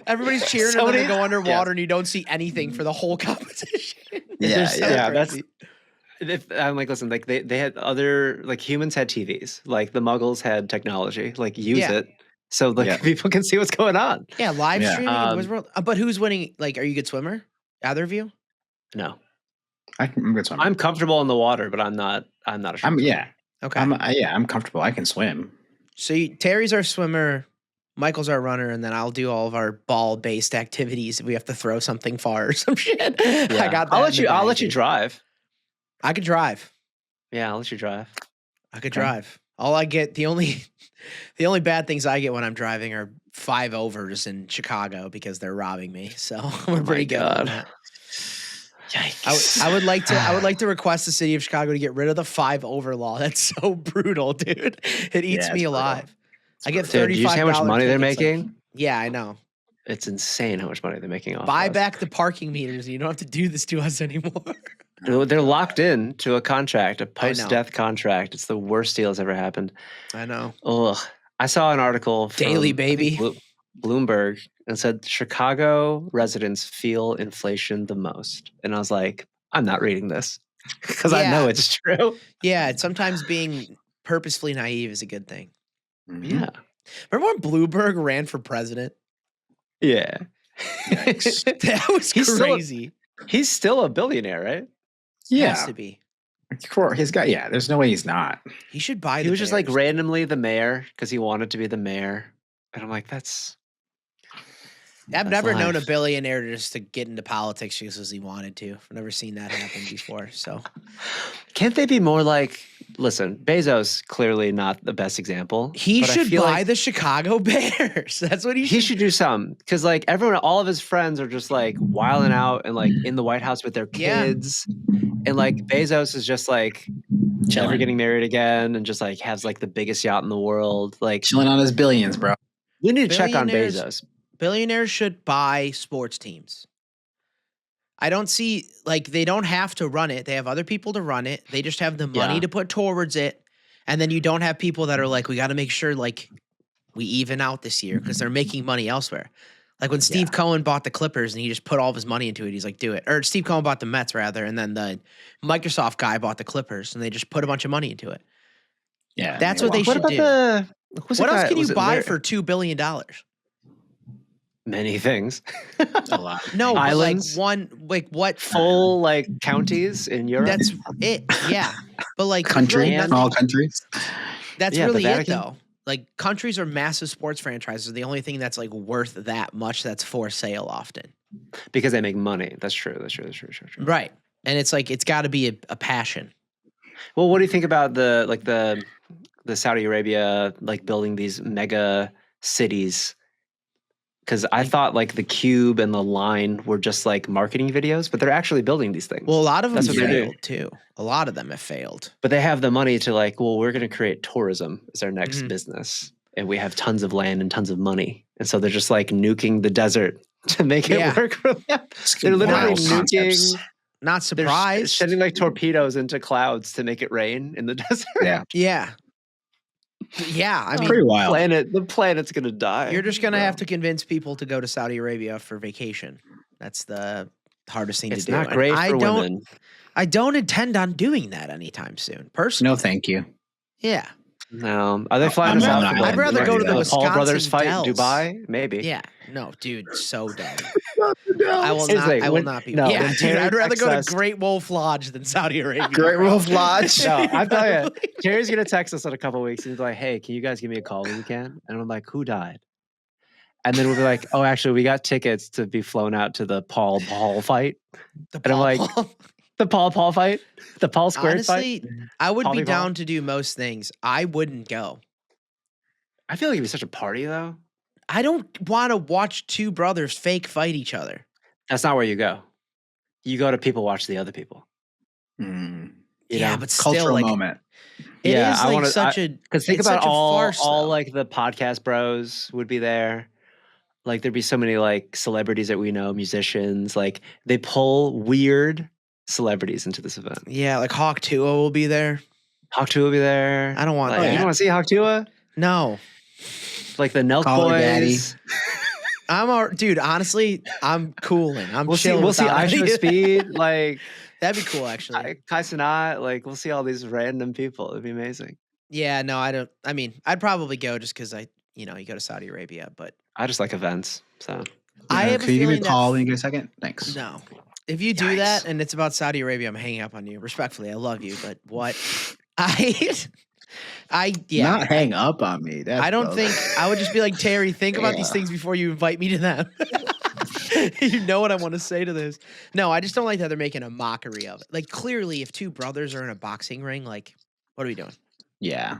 everybody's cheering and
somebody-
then they go underwater
yes.
and you don't see anything for the whole competition.
Yeah,
They're so
yeah, that's-
crazy.
I'm like, listen, like they had other, like humans had TVs, like the Muggles had technology, like use
Yeah.
it so like
Yeah.
people can see what's going on.
Yeah, live
Yeah.
streaming in Wizworld. But who's winning? Like, are you a good swimmer? Either of you?
No,
I'm good swimmer.
I'm comfortable in the water, but I'm not a
I'm
swimmer.
yeah.
Okay.
I'm comfortable. I can swim.
So Terry's our swimmer, Michael's our runner, and then I'll do all of our ball-based activities if we have to throw something far or some shit. I got that.
I'll
in
let
the
you. I'll
bag,
let you
dude.
drive.
I could drive.
Yeah, I'll let you drive.
I could
Okay.
drive. All I get, the only bad things I get when I'm driving are 5 overs in Chicago because they're robbing me. So we're pretty good on
God.
that.
Yikes.
I would like to request the city of Chicago to get rid of the 5 over law. That's so brutal, dude. It eats
Yeah,
me
it's brutal.
alive. I get
Dude, do you see how much
$35
money they're
tickets, like-
making?
yeah, I know.
It's insane how much money they're making off.
Buy
us.
back the parking meters. You don't have to do this to us anymore.
They're locked in to a contract, a
I know.
post-death contract. It's the worst deal that's ever happened.
I know.
Ugh. I saw an article from
Daily,
I think,
baby.
Bloomberg and said Chicago residents feel inflation the most. And I was like, I'm not reading this because I know
Yeah.
it's true.
Yeah, sometimes being purposefully naive is a good thing.
Mhm.
Yeah.
Remember when Bloomberg ran for president?
Yeah.
Yikes.
That was
He's still a-
crazy.
He's still a billionaire, right?
Has
Yeah.
to be.
Of course, he's got. Yeah, there's no way he's not.
He should buy.
He was just like randomly the mayor because he wanted to be the mayor, and I'm like, that's.
I've never known a
life.
billionaire just to get into politics just because he wanted to. I've never seen that happen before. So
Can't they be more like? Listen, Bezos clearly not the best example.
he
but I
should
feel
buy
like
the Chicago Bears. That's what he should.
he should do something because like everyone, all of his friends are just like wilding out and like in the White House with their
Yeah.
kids, and like Bezos is just like never
Chilling,
getting married again and just like has like the biggest yacht in the world. Like
chilling on his billions, bro.
we need to check on
Billionaires-
Bezos.
Billionaires should buy sports teams. I don't see, like, they don't have to run it. They have other people to run it. They just have the money
Yeah.
to put towards it. And then you don't have people that are like, we got to make sure, like, we even out this year because they're making money elsewhere. Like when Steve Cohen bought the Clippers and he just put all of his money into it, he's like, do it. Or Steve Cohen bought the Mets, rather. And then the Microsoft guy bought the Clippers and they just put a bunch of money into it.
Yeah,
That's what they
What
should
about
do.
who's
What
the
else
guy-
can
was
you
it
buy
Larry-
for $2 billion?
Many things.
a lot.
No, but like
Islands?
what
Full like counties in Europe.
That's it. Yeah. But like there's
Country,
really nothing-
small countries.
That's
Yeah, the
really it
Vatican.
though. Like countries are massive sports franchises. The only thing that's like worth that much that's for sale often.
because they make money. That's true. That's true.
Right. And it's like it's got to be a passion.
Well, what do you think about the Saudi Arabia like building these mega cities? Because I thought like the cube and the line were just like marketing videos, but they're actually building these things.
Well, a lot of them
That's what they do.
failed too. A lot of them have failed.
But they have the money to like, well, we're going to create tourism as our next
Mhm.
business, and we have tons of land and tons of money, and so they're just like nuking the desert to make it
Yeah.
work for them. They're literally
Wild
nuking.
concepts.
Not
They're
surprised.
sending like torpedoes into clouds to make it rain in the desert.
Yeah,
Yeah. Yeah. I mean,
pretty wild.
The planet's gonna die.
you're just gonna
bro.
have to convince people to go to Saudi Arabia for vacation. That's the hardest thing
It's
to do.
not
And
great
I
for
don't,
women.
I don't intend on doing that anytime soon. Personally.
No, thank you.
Yeah.
No, are they flying us
I'm
out?
not-
for
I'd rather
the-
go to the
the Paul Brothers
Wisconsin
fight
Dells.
Dubai? Maybe.
Yeah. No, dude, so dumb. I will
Seriously,
not. I will
when-
not be.
no,
yeah,
when
dude,
Terry
I'd rather go to
texts us-
Great Wolf Lodge than Saudi Arabia.
Great
bro.
Wolf Lodge.
No, I'm telling you, Terry's gonna text us in a couple of weeks and he's like, "Hey, can you guys give me a call when you can?" And I'm like, "Who died?" And then we'll be like, "Oh, actually, we got tickets to be flown out to the Paul fight,
The
And I'm like,
Paul-
the Paul fight, the Paul Squared fight."
honestly, I would
Paul
be
v. Paul.
down to do most things. I wouldn't go.
I feel like it'd be such a party though.
I don't want to watch two brothers fake fight each other.
That's not where you go. You go to people watch the other people.
Mm.
You
Yeah,
know?
but still,
Cultural
like,
moment.
it is
Yeah, I
like
wanna-
such a.
Because think
it's
about
such a
all
farce, though.
like the podcast bros would be there. Like there'd be so many like celebrities that we know, musicians. Like they pull weird celebrities into this event.
Yeah, like Hawk Tua will be there.
Hawk Tua will be there.
I don't want
Like,
that.
You don't want to see Hawk Tua?
No,
Like the Nelk
Call her daddy.
Boys.
dude. Honestly, I'm cooling. I'm
We'll see.
chilling.
We'll see
without
Aisha
any-
Speed. Like
That'd be cool, actually.
Kai Cenat. Like we'll see all these random people. It'd be amazing.
Yeah, no, I don't. I mean, I'd probably go just because you go to Saudi Arabia, but
I just like events. So
I have a
Can you give me a
feeling
call
that
when you get a second? Thanks.
no. If you do
Yikes.
that and it's about Saudi Arabia, I'm hanging up on you. Respectfully, I love you, but what? Yeah.
Not hang up on me. That's
I don't
both.
think I would just be like, Terry, think about these
Yeah.
things before you invite me to them. You know what I want to say to this. No, I just don't like that they're making a mockery of it. Like, clearly, if two brothers are in a boxing ring, like, what are we doing?
Yeah.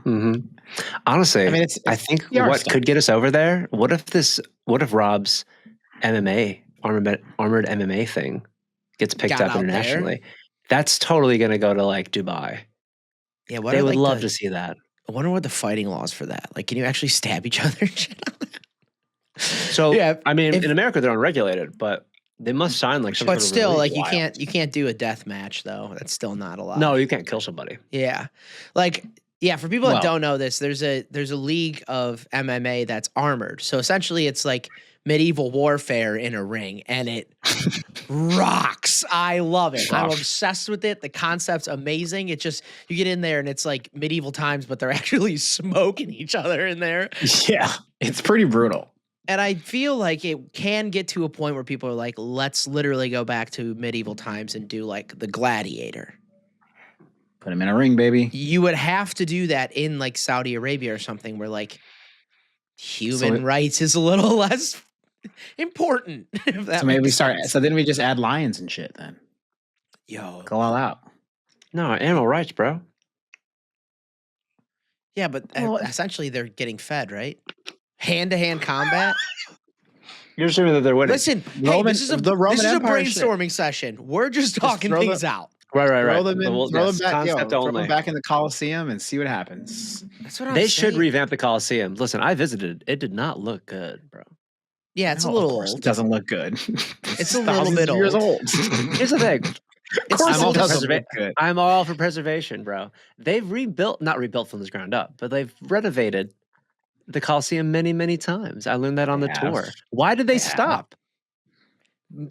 honestly,
I mean, it's
I think
PR
what
stuff.
could get us over there. What if Rob's MMA armored MMA thing gets picked
Got
up
out there.
internationally? That's totally going to go to like Dubai.
Yeah, what
They
are,
would
like,
love
the-
to see that.
I wonder what the fighting laws for that. Like, can you actually stab each other? and shit?
So
Yeah,
I mean,
if-
in America they're unregulated, but they must sign like some
But
sort of
still,
release.
like,
wild.
you can't do a death match though. That's still not allowed.
No, you can't kill somebody.
Yeah. Like, yeah, for people that
Well-
don't know this, there's a league of MMA that's armored. So essentially it's like medieval warfare in a ring and it rocks. I love it. I'm
Rocks.
obsessed with it. The concept's amazing. It just you get in there and it's like medieval times, but they're actually smoking each other in there.
Yeah. It's pretty brutal.
And I feel like it can get to a point where people are like, let's literally go back to medieval times and do like the gladiator.
Put him in a ring, baby.
You would have to do that in like Saudi Arabia or something where like human rights is a little less important. If that
So maybe we
makes
start.
sense.
So then we just add lions and shit. Then
Yo.
go all out.
No, animal rights, bro.
Yeah, but
Well,
essentially they're getting fed, right? Hand-to-hand combat.
You're assuming that they're winning.
Listen, hey,
Roman-
this is a
the Roman Empire shit.
brainstorming session. We're just talking
throw
things out.
right.
Throw them in.
Well,
Throw
yes,
them back.
concept
Throw
only.
them back in the Coliseum and see what happens.
That's what I'm
They
saying.
should revamp the Coliseum. Listen, I visited. It did not look good, bro.
Yeah, it's
No,
a
of
little
course
old.
It doesn't look good.
It's a little
thousands
bit
of years
old.
old.
Here's the thing.
It's
Of course
I'm
it
all
doesn't
for
look good.
I'm all for preservation, bro. They've not rebuilt from the ground up, but they've renovated the Coliseum many, many times. I learned that on the
They have.
tour. Why did they
They
stop?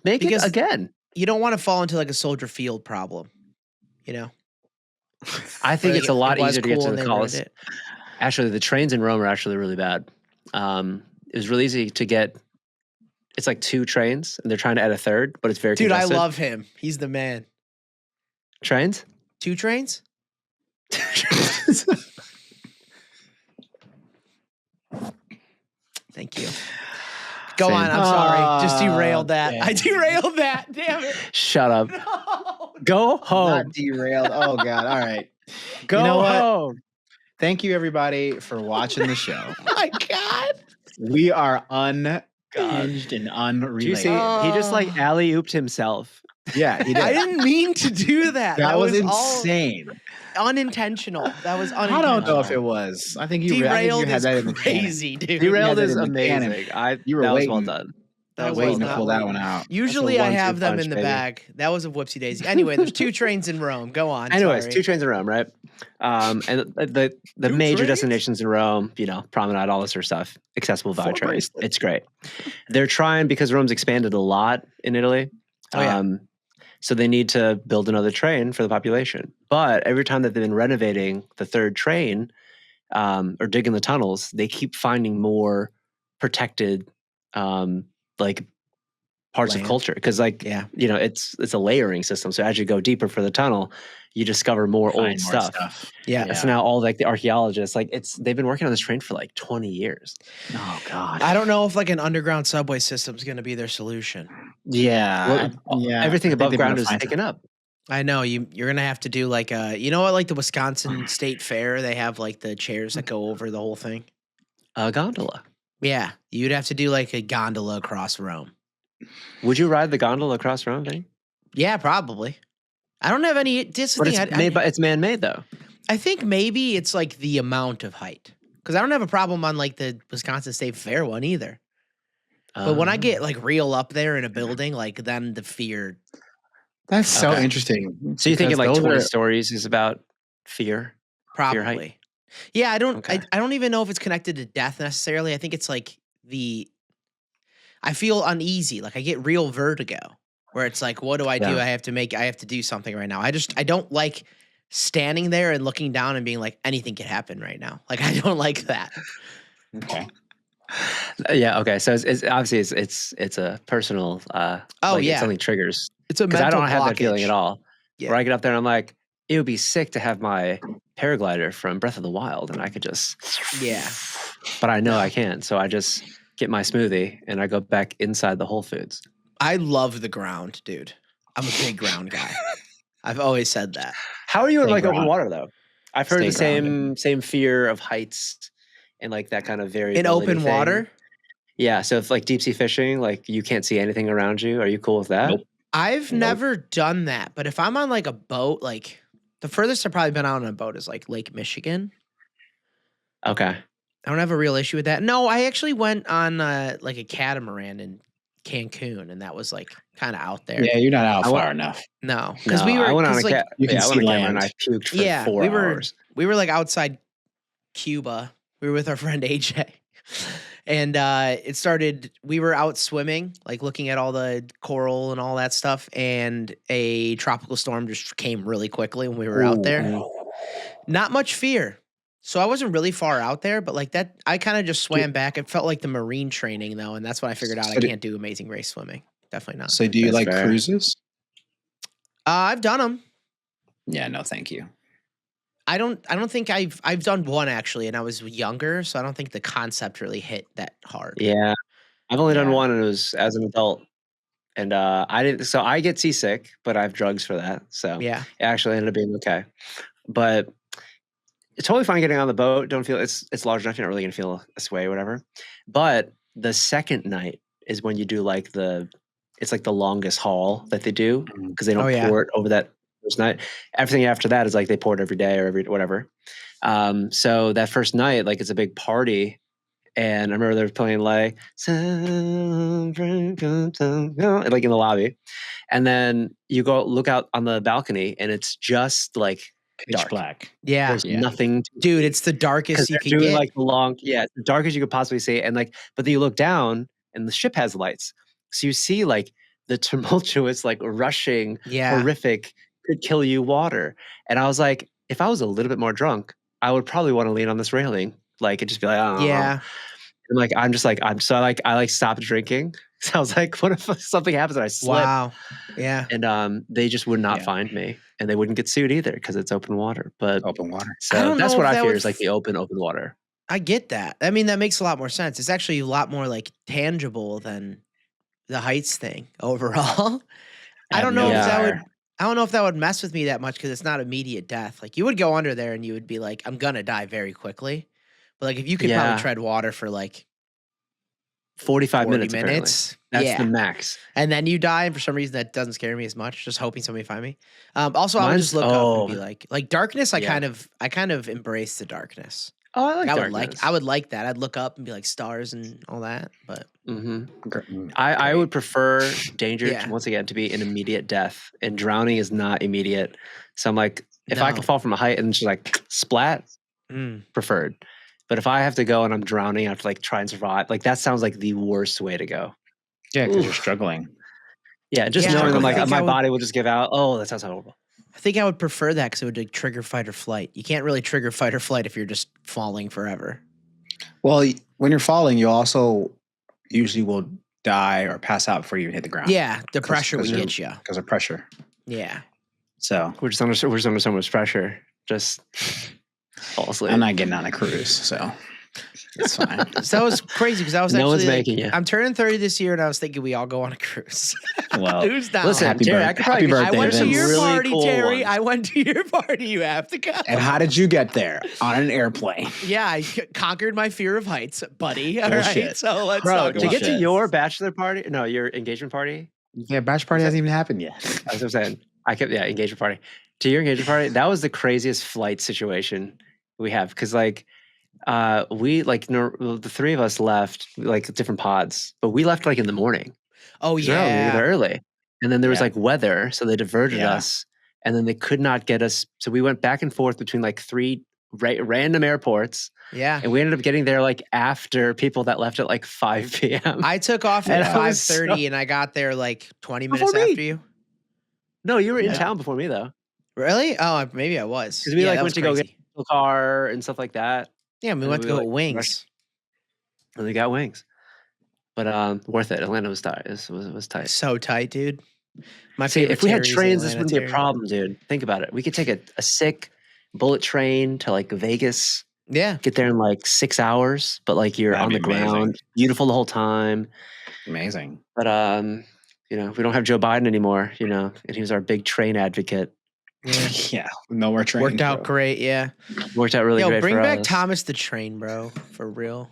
Make
Because-
it again.
You don't want to fall into like a Soldier Field problem, you know?
I think
Like,
it's a lot
it was
easier to get
cool
to
and
the
they ruined
Coliseum.
it.
Actually, the trains in Rome are actually really bad. It was really easy to get. It's like 2 trains, and they're trying to add a third, but it's very
Dude, I
congested.
love him. He's the man.
trains.
2 trains? Thank you. Go
Same.
on. I'm sorry. Just derailed that.
Yeah.
I derailed that. Damn it.
Shut up.
No.
Go home.
Not derailed. Oh god. All right.
Go
you know what?
home.
Thank you everybody for watching the show.
Oh my God.
We are unhinged and unrelated.
Do you see? He just like alley ooped himself.
Yeah, he did.
I didn't mean to do that.
that was
all
insane.
unintentional. That was unintentional.
I don't know if it was. I think you,
Derailed
had
is
that in the can.
crazy, dude.
Derailed
that
is
in the cannon.
amazing.
You were
that was well
waiting.
done.
That
I
was
was waiting
well
to pull
done.
that one out.
Usually I
1-2
have them
punch,
in the
baby.
bag. That was a whoopsie daisy. Anyway, there's 2 trains in Rome. Go on.
Anyways,
sorry.
2 trains in Rome, right? And the
2
major
trains?
destinations in Rome, promenade, all this sort of stuff, accessible by
4
train.
bracelets.
It's great. They're trying because Rome's expanded a lot in Italy.
Oh, yeah.
So they need to build another train for the population. But every time that they've been renovating the 3rd train or digging the tunnels, they keep finding more protected like parts
Land.
of culture. Because
Yeah.
it's a layering system. So as you go deeper for the tunnel, you discover more
Find
old
more
stuff.
Yeah.
And so now all like the archaeologists, like they've been working on this train for like 20 years.
Oh god.
I don't know if like an underground subway system is going to be their solution.
Yeah.
Well, everything
I think
above
they're
ground
gonna
is
find
taken up.
I know you're going to have to do like you know what, like the Wisconsin State Fair, they have like the chairs that go over the whole thing.
A gondola.
Yeah. You'd have to do like a gondola across Rome.
Would you ride the gondola across Rome, Vinny?
Yeah, probably. I don't have any. This is the
But
thing.
it's man-made though.
I think maybe it's like the amount of height. Because I don't have a problem on like the Wisconsin State Fair one either. But when I get like real up there in a building, like then the fear.
That's so
Okay.
interesting.
So you thinking
because
like
those
20
are-
stories is about fear? Fear height?
Probably. Yeah, I don't.
Okay.
I don't even know if it's connected to death necessarily. I think it's like I feel uneasy. Like I get real vertigo, where it's like, what do I do?
Yeah.
I have to do something right now. I don't like standing there and looking down and being like, anything could happen right now. Like I don't like that.
Okay.
Yeah. Okay. So it's obviously it's a personal.
Oh,
like,
yeah.
something triggers
It's a
because I
mental
don't have that feeling
blockage.
at all.
Yeah.
Where I get up there and I'm like, it would be sick to have my paraglider from Breath of the Wild and I could just.
Yeah.
But I know I can't, so I just get my smoothie and I go back inside the Whole Foods.
I love the ground, dude. I'm a big ground guy. I've always said that.
How are you in
Stay
like open
grounded.
water though? I've heard
Stay
the same fear of heights and like that kind of variability.
In open
thing.
water,
Yeah. So if like deep sea fishing, like you can't see anything around you, are you cool with that?
Nope.
I've
Nope.
never done that. But if I'm on like a boat, like the furthest I've probably been out on a boat is like Lake Michigan.
Okay.
I don't have a real issue with that. No, I actually went on like a catamaran in Cancun, and that was like kind of out there.
Yeah, you're not out
I
far
wa-
enough.
No, because
No,
we were.
I went on a
'cause, like,
cat.
you can
I went
see
on a camera and I
land.
puked for
Yeah,
4 hours.
we were like outside Cuba. We were with our friend AJ. And it started, we were out swimming, like looking at all the coral and all that stuff. And a tropical storm just came really quickly when we were out there. Not much fear. So I wasn't really far out there, but like that, I kind of just swam back. It felt like the marine training though. And that's when I figured out I can't do Amazing Race swimming. Definitely not.
So do you
That's
like
fair.
cruises?
I've done them.
Yeah, no, thank you.
I don't think I've done one actually, and I was younger, so I don't think the concept really hit that hard.
Yeah, I've only done
Yeah.
one, and it was as an adult. And I didn't. So I get seasick, but I have drugs for that. So
Yeah.
it actually ended up being okay. But it's totally fine getting on the boat. Don't feel it's large enough. You're not really gonna feel this way or whatever. But the second night is when you do like it's like the longest haul that they do because they don't
Oh, yeah.
pour it over that first night. Everything after that is like they pour it every day or every whatever. So that first night, like it's a big party. And I remember they were playing like like in the lobby. And then you go look out on the balcony and it's just like
Pitch
dark.
black.
Yeah.
There's
Yeah.
nothing to
Dude, it's the darkest you
they're
can
doing
get.
like the long, yeah, it's the darkest you could possibly see. And like, but then you look down and the ship has lights. So you see like the tumultuous, like rushing,
Yeah.
horrific, could kill you water. And I was like, if I was a little bit more drunk, I would probably want to lean on this railing. Like, and just be like, oh.
Yeah.
And like, I stopped drinking. So I was like, what if something happens and I slip?
Wow. Yeah.
And they just would not
Yeah.
find me. And they wouldn't get sued either because it's open water. But
Open water.
I
so
don't
that's
know
what
if
I
that
fear
would
is like the open water.
I get that. I mean, that makes a lot more sense. It's actually a lot more like tangible than the heights thing overall. I don't know if
Yeah.
that would. I don't know if that would mess with me that much because it's not immediate death. Like you would go under there and you would be like, I'm gonna die very quickly. But like if you could
Yeah.
probably tread water for like
45
40
minutes. Apparently. That's
yeah,
the max.
and then you die, and for some reason that doesn't scare me as much. Just hoping somebody find me. Also, I would
Mine's-
just look up and be
oh.
like darkness. I
Yeah.
kind of embrace the darkness.
Oh, I like
I would like that. I'd look up and be like stars and all that. But
I would prefer danger
Yeah.
once again to be an immediate death, and drowning is not immediate. So I'm like, if I
No.
could fall from a height and just like splat, preferred. But if I have to go and I'm drowning, I have to like try and survive. Like that sounds like the worst way to go.
Yeah, because you're
Oof.
struggling.
Yeah, just
Yeah,
knowing
I
I'm like
think
my
I would-
body will just give out. Oh, that sounds horrible.
I think I would prefer that because it would like, trigger fight or flight. You can't really trigger fight or flight if you're just falling forever.
Well, when you're falling, you also usually will die or pass out before you hit the ground.
Yeah, the pressure would
you're-
get you.
because of pressure.
Yeah.
So
We're just under so much pressure. Just fall asleep.
I'm not getting on a cruise, so it's fine.
So that was crazy because I was
No one's
actually
making you.
I'm turning 30 this year, and I was thinking we all go on a cruise.
Well,
Who's down?
Listen,
happy
Terry, I
birthday-
could probably
happy
get-
I
birthday,
went to
Vince.
your
Really
party,
cool
Terry.
ones.
I went to your party. You have to go.
and how did you get there? On an airplane.
Yeah, I conquered my fear of heights, buddy. All right,
Bullshit.
so let's
Bro,
talk
to
about
get to
this.
your bachelor party, no, your engagement party.
Yeah, bachelor party hasn't even happened yet.
That's what I'm saying. Engagement party. To your engagement party, that was the craziest flight situation we have because the three of us left like different pods, but we left like in the morning.
Oh
We were
yeah,
early, and then there was
Yeah.
like weather, so they diverted
Yeah.
us, and then they could not get us. So we went back and forth between like three random airports,
yeah.
and we ended up getting there like after people that left at like 5 p.m.
I took off at
And I was
5:30, and I got there like 20 minutes
Before me.
after you.
No, you were in
Yeah.
town before me though,
Really? Oh, maybe I was.
because we
Yeah,
like
that
went
was
to go get
crazy.
a car and stuff like that,
Yeah, we
and
went to
we,
go
like,
at Wings.
and we got wings. But worth it. Atlanta was tight. It was tight.
So tight, dude. My
See,
favorite.
if we had
Terry's in
trains, this
Atlanta,
wouldn't be a
Terry.
problem, dude. Think about it. We could take a sick bullet train to like Vegas,
Yeah,
get there in like 6 hours, but like you're
That'd
on the
be amazing.
ground, beautiful the whole time.
Amazing.
But we don't have Joe Biden anymore, and he was our big train advocate.
yeah.
Yeah, no more train.
Worked out
bro.
great. Yeah.
Worked out really
Yo,
great
bring
for
back
us.
Thomas the Train, bro. For real.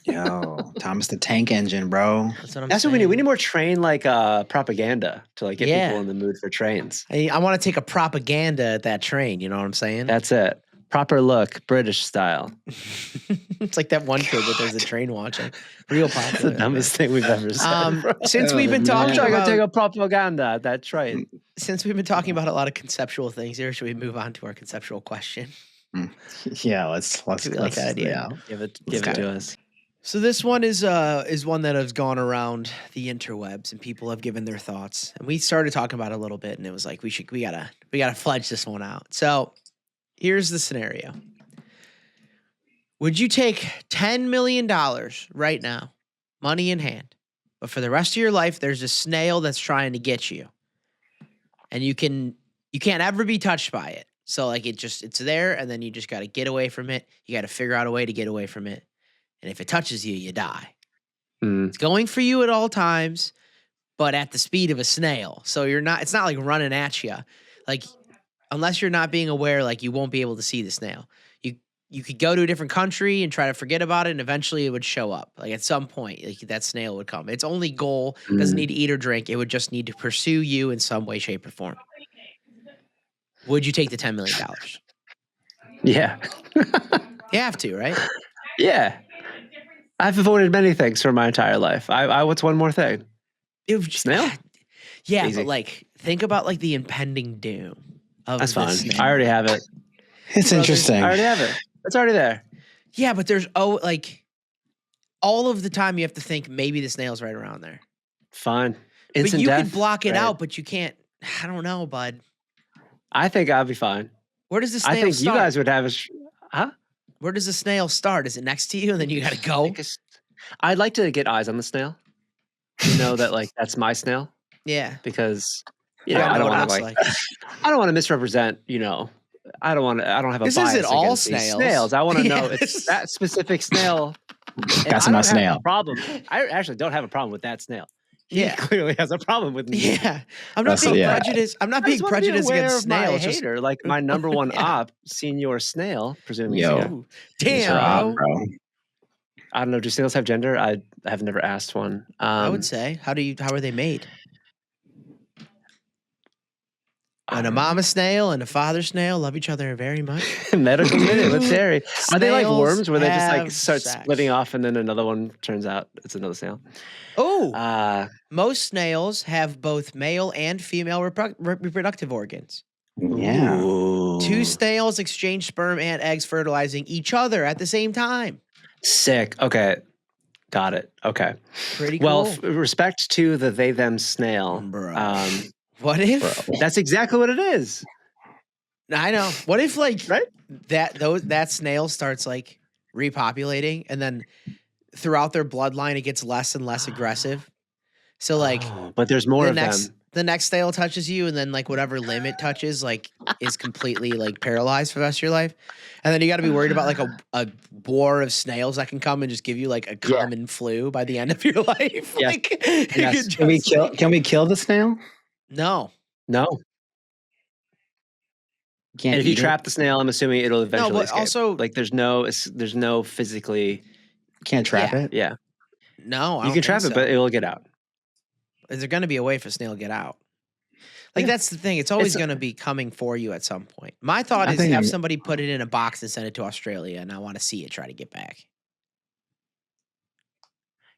Yo, Thomas the Tank Engine, bro.
That's what I'm
That's
saying.
what we need. We need more train like propaganda to like get
Yeah.
people in the mood for trains.
I want to take a propaganda at that train. You know what I'm saying?
That's it. Proper look, British style.
It's like that one kid that does the train watching. Real
That's the
popular.
dumbest thing we've ever said. bro.
Since
Oh,
we've been
man.
talking
I'm trying to
about
take a propaganda at that train.
since we've been talking about a lot of conceptual things here, should we move on to our conceptual question?
Yeah, let's
Do we like that idea?
Yeah.
Give it
Okay.
to us.
So this one is one that has gone around the interwebs and people have given their thoughts. And we started talking about it a little bit and it was like we gotta fledge this one out. So here's the scenario. Would you take $10 million right now, money in hand, but for the rest of your life there's a snail that's trying to get you? And you can't ever be touched by it. So like it's there, and then you just got to get away from it. You got to figure out a way to get away from it. And if it touches you, you die.
Mm.
It's going for you at all times, but at the speed of a snail. So it's not like running at you. Like, unless you're not being aware, like you won't be able to see the snail. You could go to a different country and try to forget about it, and eventually it would show up. Like at some point, like that snail would come. Its only goal doesn't need to eat or drink. It would just need to pursue you in some way, shape, or form. Would you take the $10 million?
Yeah.
You have to, right?
Yeah. I've avoided many things for my entire life. What's one more thing? Snail?
Yeah,
Easy.
but like think about like the impending doom of
That's
the
fine.
snail.
I already have it.
It's interesting.
I already have it. It's already there.
Yeah, but there's like all of the time you have to think maybe the snail's right around there.
Fine.
But
Instant
you
death,
could block it
right?
out, but you can't. I don't know, bud.
I think I'll be fine.
Where does the snail
I think
start?
you guys would have a. Huh?
Where does the snail start? Is it next to you and then you gotta go?
Because I'd like to get eyes on the snail. To know that like that's my snail.
Yeah.
Because
You
I
gotta know
don't
what
want
it
to
looks
like. I don't want to misrepresent. I don't have a
This
bias
isn't all
against these
snails.
snails. I want to know
Yes.
it's that specific snail. And
That's
I
my
don't have
snail.
a problem. I actually don't have a problem with that snail. He
Yeah.
clearly has a problem with me.
Yeah. I'm not
That's-
being
yeah.
prejudiced. I'm not
I
being
just wanna be
prejudiced
aware
against
of my
snails. Just,
hater, like my number one
Yeah.
op, Senior Snail, presuming he's
Yo.
here.
ooh,
It's her
damn,
op,
bro.
bro.
I don't know. Do snails have gender? I have never asked one.
I would say, how are they made? And a mama snail and a father snail love each other very much.
Medical minute with Terry. Are they like
Snails
worms where they just like
have
start
sex.
splitting off and then another one turns out it's another snail?
Oh, most snails have both male and female reproductive organs.
Yeah.
Two snails exchange sperm and eggs, fertilizing each other at the same time.
Sick. Okay. Got it. Okay.
Pretty cool.
Well, respect to the they them snail.
Bro. What if?
That's exactly what it is.
I know. What if like
Right?
that snail starts like repopulating, and then throughout their bloodline it gets less and less aggressive. So like
Oh, but there's more
the
of
next
them.
the next snail touches you, and then like whatever limb it touches like is completely like paralyzed for the rest of your life. And then you got to be worried about like a war of snails that can come and just give you like a common flu by the end of your life.
Yes.
Like,
Yes.
Can we kill the snail?
No.
No.
Can't
And if you
eat it?
trap the snail, I'm assuming it'll eventually
but
escape.
also-
like there's no physically.
Can't trap it.
Yeah.
No, I
You
don't
can trap
think
it, but
so.
it'll get out.
Is there going to be a way for snail to get out? Like
Yeah.
that's the thing. It's always
It's-
going to be coming for you at some point. My thought
I
is
think
have
I'm-
somebody put it in a box and send it to Australia, and I want to see it try to get back.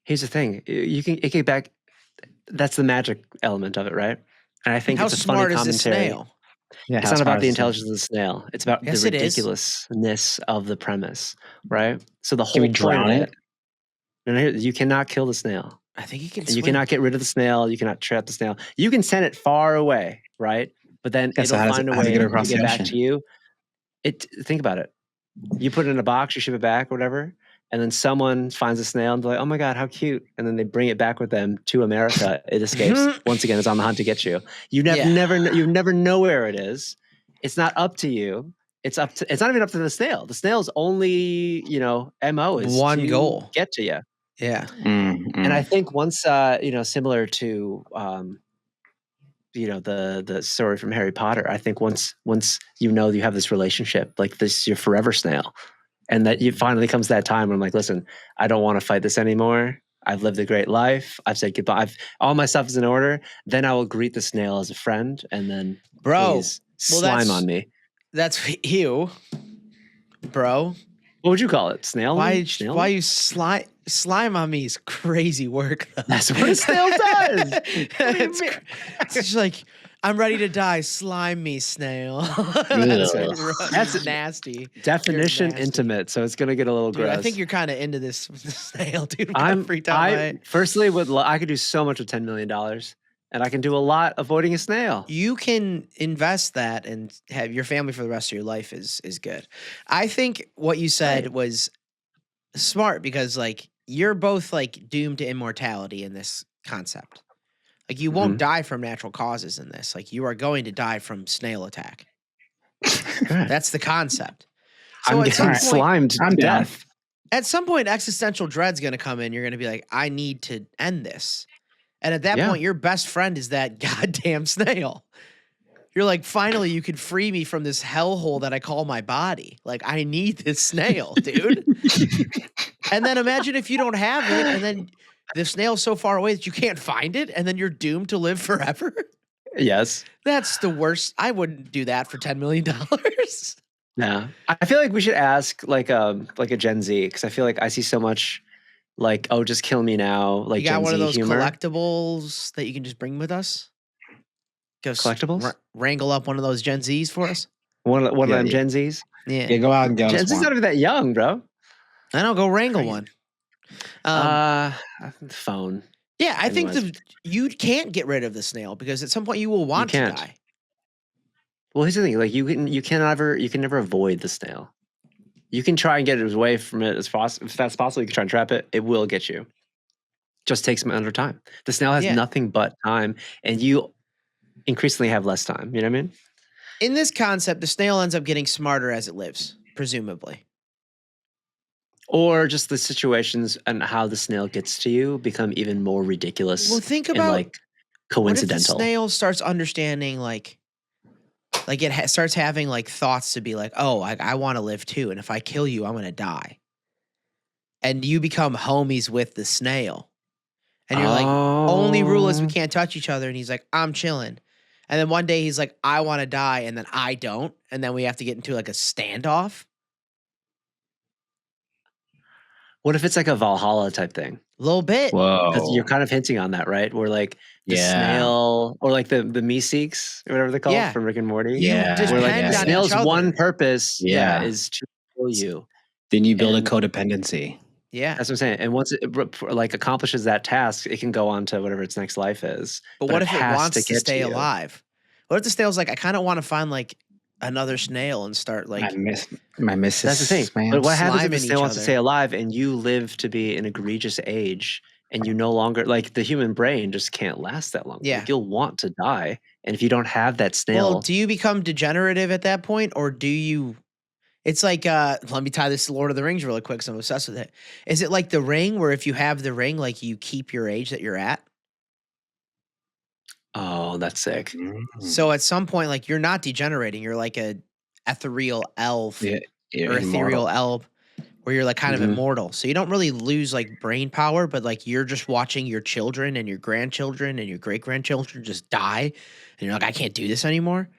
Here's the thing: it get back. That's the magic element of it, right? And I think
How
it's a funny
smart is
commentary.
this snail?
Yeah,
It's
how
not
smart
about the
is it?
intelligence of the snail. It's about
Yes,
the
it is.
ridiculousness of the premise, right? So the whole
Can we
point
drown
of
it?
No, you cannot kill the snail.
I think he can.
And you
swim.
cannot get rid of the snail. You cannot trap the snail. You can send it far away, right? But then
Yeah, so
it'll
how does
find
it-
a
how does it
way
get
to
across
get
the
back
ocean?
to you. Think about it. You put it in a box, you ship it back, or whatever, and then someone finds a snail and they're like, "Oh my god, how cute!" And then they bring it back with them to America. It escapes. Once again, it's on the hunt to get you. You
Yeah.
never know where it is. It's not up to you. It's not even up to the snail. The snail's only MO is
One
to
goal.
get to you.
Yeah.
And I think once similar to the story from Harry Potter, I think once you have this relationship, like this your forever snail, and that it finally comes that time where I'm like, listen, I don't want to fight this anymore. I've lived a great life. I've said goodbye. All my stuff is in order. Then I will greet the snail as a friend, and then
Bro,
please
well,
slime
that's-
on me.
That's you, bro.
What would you call it? Snail? Snail?
Why you slime on me is crazy work. Though.
That's what a snail does.
it's, it's just like I'm ready to die. Slime me, snail. That's nasty.
Definition
nasty.
intimate, so it's gonna get a little
Dude,
gross.
I think you're kind of into this snail, dude. I'm freaked out by
I
it.
firstly I could do so much with $10 million, and I can do a lot avoiding a snail.
You can invest that and have your family for the rest of your life is good. I think what you said was smart because like you're both like doomed to immortality in this concept. Like you won't die from natural causes in this. Like you are going to die from snail attack. That's the concept. So
I'm
at some
getting
point,
slimed to
I'm down.
death.
at some point, existential dread's going to come in. You're going to be like, I need to end this. And at that
Yeah.
point, your best friend is that goddamn snail. You're like, finally, you can free me from this hellhole that I call my body. Like, I need this snail, dude. And then imagine if you don't have it, and then the snail's so far away that you can't find it, and then you're doomed to live forever.
Yes.
That's the worst. I wouldn't do that for $10 million.
Yeah. I feel like we should ask like a Gen Z, because I feel like I see so much like, oh, just kill me now, like
You got
Gen
one of
Z
those
humor.
collectibles that you can just bring with us?
Collectibles?
Wrangle up one of those Gen Zs for us?
One of
Yeah,
them
yeah.
Gen Zs.
Yeah.
Yeah, go out and get
Gen
us
Z's
one.
not even that young, bro.
I don't go wrangle
Crazy.
one.
Phone.
Yeah, I think
anyways.
you can't get rid of the snail because at some point you will want to
can't.
die.
Well, here's the thing: like you can never avoid the snail. You can try and get it away from it as fast if that's possible. You can try and trap it. It will get you. Just takes some amount of time. The snail has
Yeah.
nothing but time, and you increasingly have less time. You know what I mean?
In this concept, the snail ends up getting smarter as it lives, presumably.
Or just the situations and how the snail gets to you become even more ridiculous.
Well, think
and
about
like
what if the
coincidental.
snail starts understanding like it starts having like thoughts to be like, oh, I want to live too, and if I kill you, I'm gonna die. And you become homies with the snail, and you're like, only rule is we can't touch each other. And he's like, I'm chilling. And then one day he's like, I want to die, and then I don't, and then we have to get into like a standoff.
What if it's like a Valhalla type thing?
A little bit.
Because
Whoa.
you're kind of hinting on that, right? Where like the
Yeah.
snail, or like the Meeseeks, or whatever they're called
Yeah.
from Rick and Morty.
You
Yeah.
just
Where like
depend
the
on
snail's
each other.
one purpose,
Yeah.
is to kill you.
Then you build
And-
a codependency.
Yeah.
That's what I'm saying. And once it like accomplishes that task, it can go on to whatever its next life is.
But what if it
has
wants to
get
stay
you.
alive? What if the snail's like, I kind of want to find like another snail and start like,
My missus.
That's the thing.
Man.
But what happens if the
Sliming
snail
each
wants to
other.
stay alive and you live to be an egregious age and you no longer, like the human brain just can't last that long.
Yeah.
Like, you'll want to die. And if you don't have that snail,
well, do you become degenerative at that point, or do you? It's like, let me tie this to Lord of the Rings really quick because I'm obsessed with it. Is it like the ring where if you have the ring, like you keep your age that you're at?
oh, that's sick.
So at some point, like you're not degenerating. You're like a ethereal elf
Yeah,
or ethereal elf where you're like kind
Mhm.
of immortal. So you don't really lose like brain power, but like you're just watching your children and your grandchildren and your great grandchildren just die. And you're like, I can't do this anymore.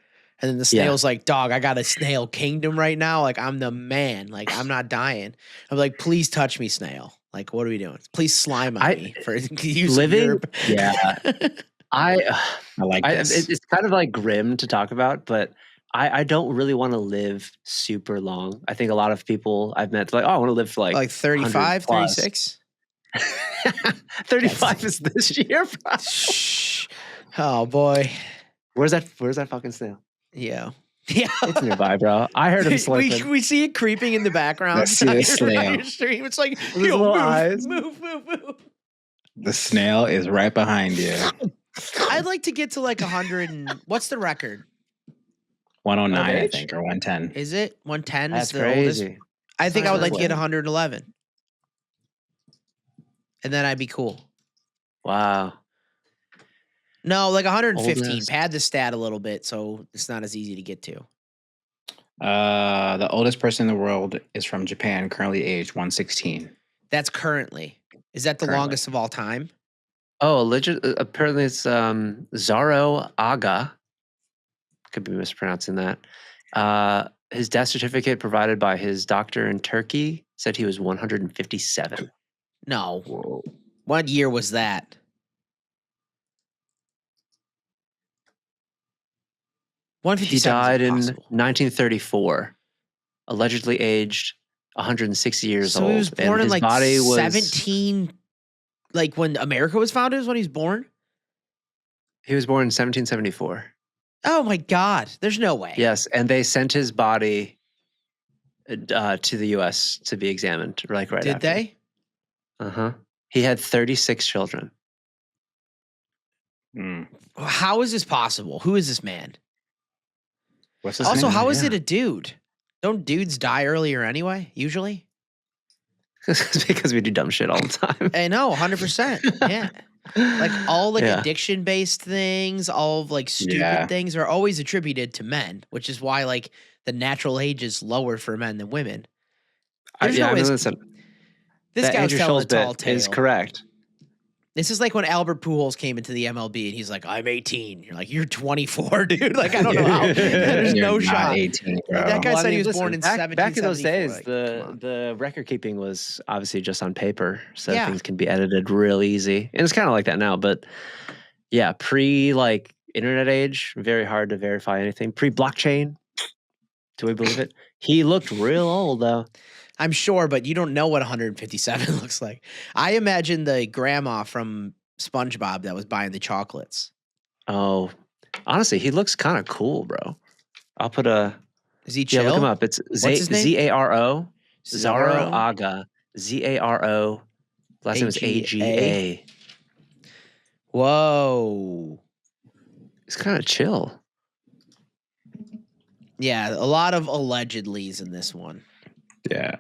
And then the
Yeah.
snail's like, dog, I got a snail kingdom right now. Like I'm the man. Like I'm not dying. I'm like, please touch me, snail. Like, what are we doing? Please slime on me for using
living.
your-
Yeah. I
like this.
it's kind of like grim to talk about, but I don't really want to live super long. I think a lot of people I've met like, oh, I want to live for like
35,
100 plus.
36.
35 is this year, bro.
Shh. Oh boy.
Where's that fucking snail?
Yeah. Yeah.
It's nearby, bro. I heard him slipping.
we see it creeping in the background.
Let's see this
on
snail.
your stream. It's like,
his
yo,
little
move,
eyes.
move.
The snail is right behind you.
I'd like to get to like 100 and what's the record?
109, I
age?
think, or 110.
Is it 110?
That's
is the oldest?
crazy.
I think I would like to get
Wow.
111. And then I'd be cool.
Wow.
No, like 115.
Oldest.
Pad the stat a little bit so it's not as easy to get to.
The oldest person in the world is from Japan, currently aged 116.
That's currently. Is that the
Currently.
longest of all time?
Oh, apparently it's Zaro Aga. Could be mispronouncing that. His death certificate provided by his doctor in Turkey said he was 157.
No.
Whoa.
What year was that?
He died in 1934, allegedly aged 160 years
So
old.
he was born
and
in
his
like
body was
17, like when America was founded is when he was born?
He was born in 1774.
Oh my God. There's no way.
Yes, and they sent his body to the U.S. to be examined. Like right
Did
after.
they?
Uh-huh. He had 36 children.
Mm.
How is this possible? Who is this man?
What's his
Also,
name?
how is
Yeah.
it a dude? Don't dudes die earlier anyway? Usually.
It's because we do dumb shit all the time.
I know, 100%. Yeah. Like all like
Yeah.
addiction based things, all of like stupid
Yeah.
things are always attributed to men, which is why like the natural age is lower for men than women. There's
Yeah,
no
I mean,
ways-
listen,
This
that
guy was
Andrew
telling a
Schultz
tall
bit is
tale.
correct.
This is like when Albert Pujols came into the MLB and he's like, "I'm 18." You're like, "You're 24, dude." Like I don't know how. There's
You're
no
not
shot.
18, bro.
Like, that guy
Well, I
said he
mean,
was born
listen,
in
back in those
1774.
days,
Like, come on.
the record keeping was obviously just on paper, so
Yeah.
things can be edited real easy, and it's kind of like that now. But yeah, pre like internet age, very hard to verify anything. Pre blockchain, do we believe it? He looked real old though.
I'm sure, but you don't know what 157 looks like. I imagine the grandma from SpongeBob that was buying the chocolates.
Oh, honestly, he looks kind of cool, bro. I'll put a
Is he
yeah.
chill?
Look him up. It's
his name?
Zaro Zaro
Zorro?
Aga Zaro. Last name is AGA.
Whoa.
He's kind of chill.
Yeah, a lot of allegedlys in this one.
Yeah.